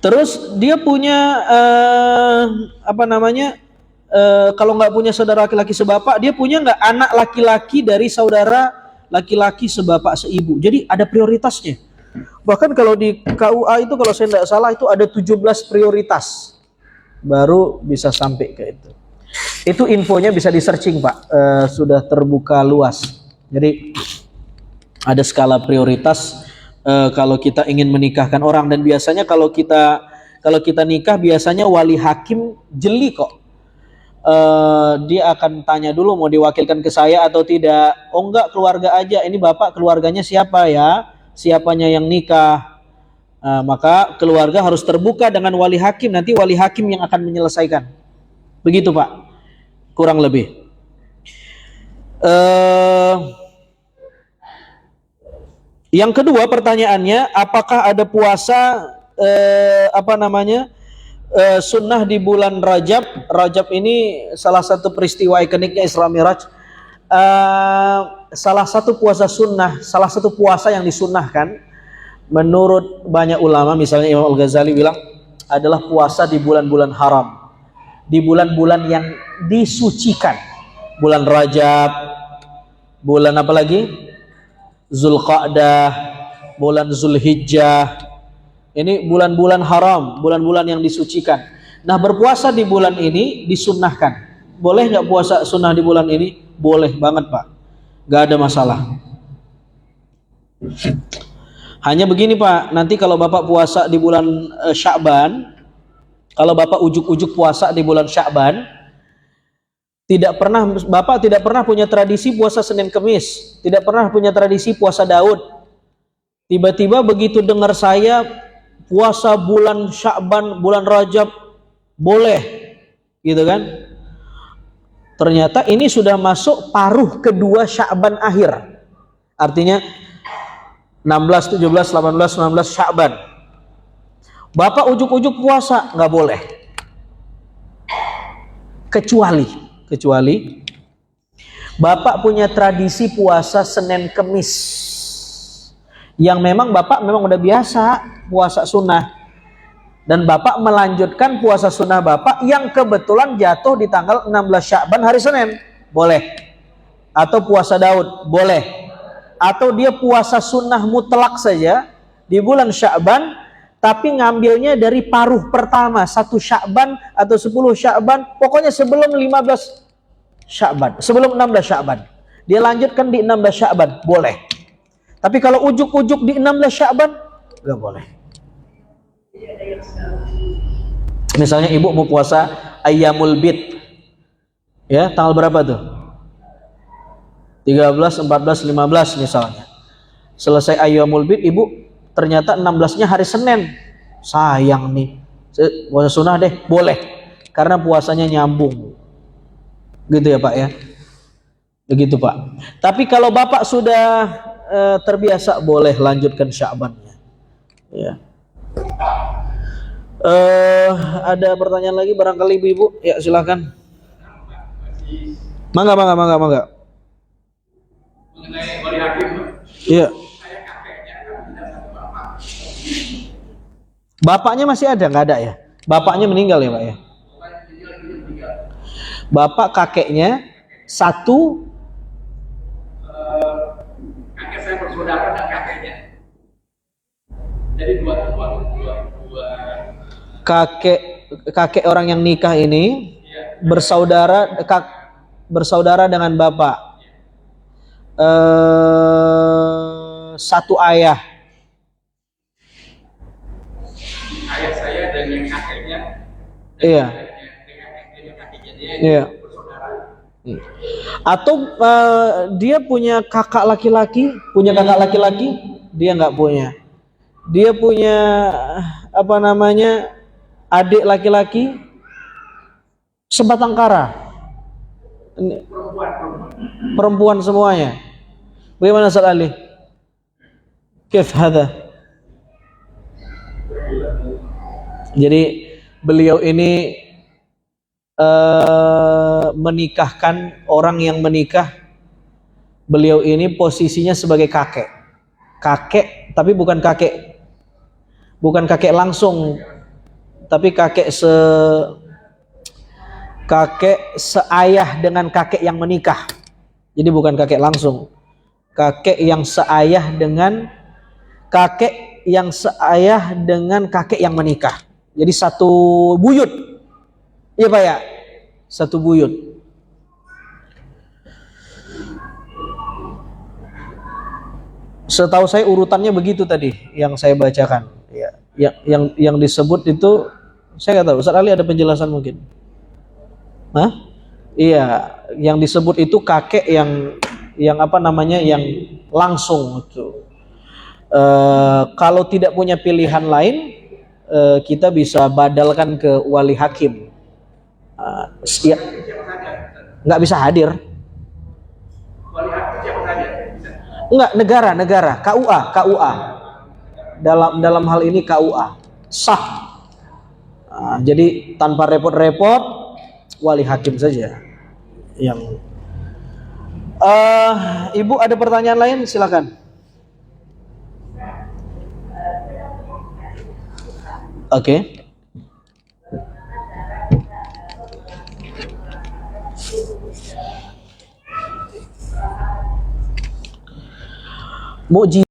Terus dia punya kalau nggak punya saudara laki-laki sebapak, dia punya nggak anak laki-laki dari saudara laki-laki sebapak seibu. Jadi ada prioritasnya. Bahkan kalau di KUA itu kalau saya tidak salah itu ada 17 prioritas baru bisa sampai ke itu. Itu infonya bisa di searching Pak, sudah terbuka luas. Jadi ada skala prioritas. Kalau kita ingin menikahkan orang, dan biasanya kalau kita nikah biasanya wali hakim jeli kok. Dia akan tanya dulu mau diwakilkan ke saya atau tidak. Oh enggak, keluarga aja. Ini bapak keluarganya siapa ya? Siapanya yang nikah? Maka keluarga harus terbuka dengan wali hakim. Nanti wali hakim yang akan menyelesaikan. Begitu Pak, kurang lebih. Yang kedua pertanyaannya, apakah ada puasa sunnah di bulan Rajab? Rajab ini salah satu peristiwa ikoniknya Isra Mi'raj. Salah satu puasa sunnah, salah satu puasa yang disunnahkan menurut banyak ulama, misalnya Imam Al-Ghazali bilang adalah puasa di bulan-bulan haram, di bulan-bulan yang disucikan. Bulan Rajab, bulan apa lagi? Zulqa'dah, bulan Zulhijjah. Ini bulan-bulan haram, bulan-bulan yang disucikan. Nah, berpuasa di bulan ini disunnahkan. Boleh nggak puasa sunnah di bulan ini? Boleh banget Pak, nggak ada masalah. Hanya begini Pak, nanti kalau Bapak puasa di bulan Sya'ban, kalau Bapak ujuk-ujuk puasa di bulan Sya'ban, Bapak tidak pernah punya tradisi puasa Senin Kemis, tidak pernah punya tradisi puasa Daud. Tiba-tiba begitu dengar saya puasa bulan Sya'ban, bulan Rajab, boleh, gitu kan? Ternyata ini sudah masuk paruh kedua Sya'ban akhir. Artinya 16, 17, 18, 19 Sya'ban. Bapak ujuk-ujuk puasa, nggak boleh. Kecuali Bapak punya tradisi puasa Senin Kemis yang memang Bapak memang udah biasa puasa sunnah, dan Bapak melanjutkan puasa sunnah Bapak yang kebetulan jatuh di tanggal 16 Sya'ban hari Senin, boleh. Atau puasa Daud, boleh. Atau dia puasa sunnah mutlak saja di bulan Sya'ban, tapi ngambilnya dari paruh pertama 1 Sya'ban atau 10 Sya'ban, pokoknya sebelum 15 Sya'ban, sebelum 16 Sya'ban. Dia lanjutkan di 16 Sya'ban, boleh. Tapi kalau ujuk-ujuk di 16 Sya'ban, nggak boleh. Misalnya ibu mau puasa Ayyamul Bid, ya, tanggal berapa tuh? 13, 14, 15 misalnya. Selesai Ayyamul Bid, ibu ternyata 16-nya hari Senin. Sayang nih, puasa sunnah deh, boleh. Karena puasanya nyambung. Gitu ya Pak ya. Begitu Pak. Tapi kalau Bapak sudah terbiasa, boleh lanjutkan Sya'bannya. Ya. Ada pertanyaan lagi barangkali ibu-ibu? Ya silakan. Mangga. Mengenai wali hakim, Iya. Saya kakeknya tapi tidak satu bapak. Bapaknya masih ada, nggak ada ya? Bapaknya meninggal ya Pak ya? Pokoknya dia meninggal. Bapak kakeknya satu, Kakek saya bersaudara dan kakeknya. Jadi dua kakek orang yang nikah ini iya. bersaudara dengan bapak. Satu ayah. Ayah saya dengan kakeknya. Iya. Dengan kakeknya dia Iya. bersaudara. Atau dia punya kakak laki-laki, dia nggak punya. Dia punya apa namanya, adik laki-laki sebatang kara. Perempuan semuanya. Bagaimana Ustaz Ali? Kif hadha? Jadi beliau ini menikahkan orang yang menikah. Beliau ini posisinya sebagai kakek, tapi bukan kakek langsung, tapi kakek seayah dengan kakek yang menikah. Jadi bukan kakek langsung, kakek yang seayah dengan kakek yang menikah. Jadi satu buyut. Iya Pak ya? Satu buyut. Setahu saya urutannya begitu tadi yang saya bacakan. Ya, yang disebut itu saya nggak tahu. Ustaz Ali ada penjelasan mungkin? Hah? Iya, yang disebut itu kakek yang apa namanya, yang langsung itu. Kalau tidak punya pilihan lain, kita bisa badalkan ke wali hakim. Ya, nggak bisa hadir. Wali hakim siapa saja? Bisa. Enggak, negara, KUA. Dalam hal ini KUA sah. Jadi tanpa repot-repot, wali hakim saja yang. Ibu ada pertanyaan lain, silakan. Oke. Mukjizat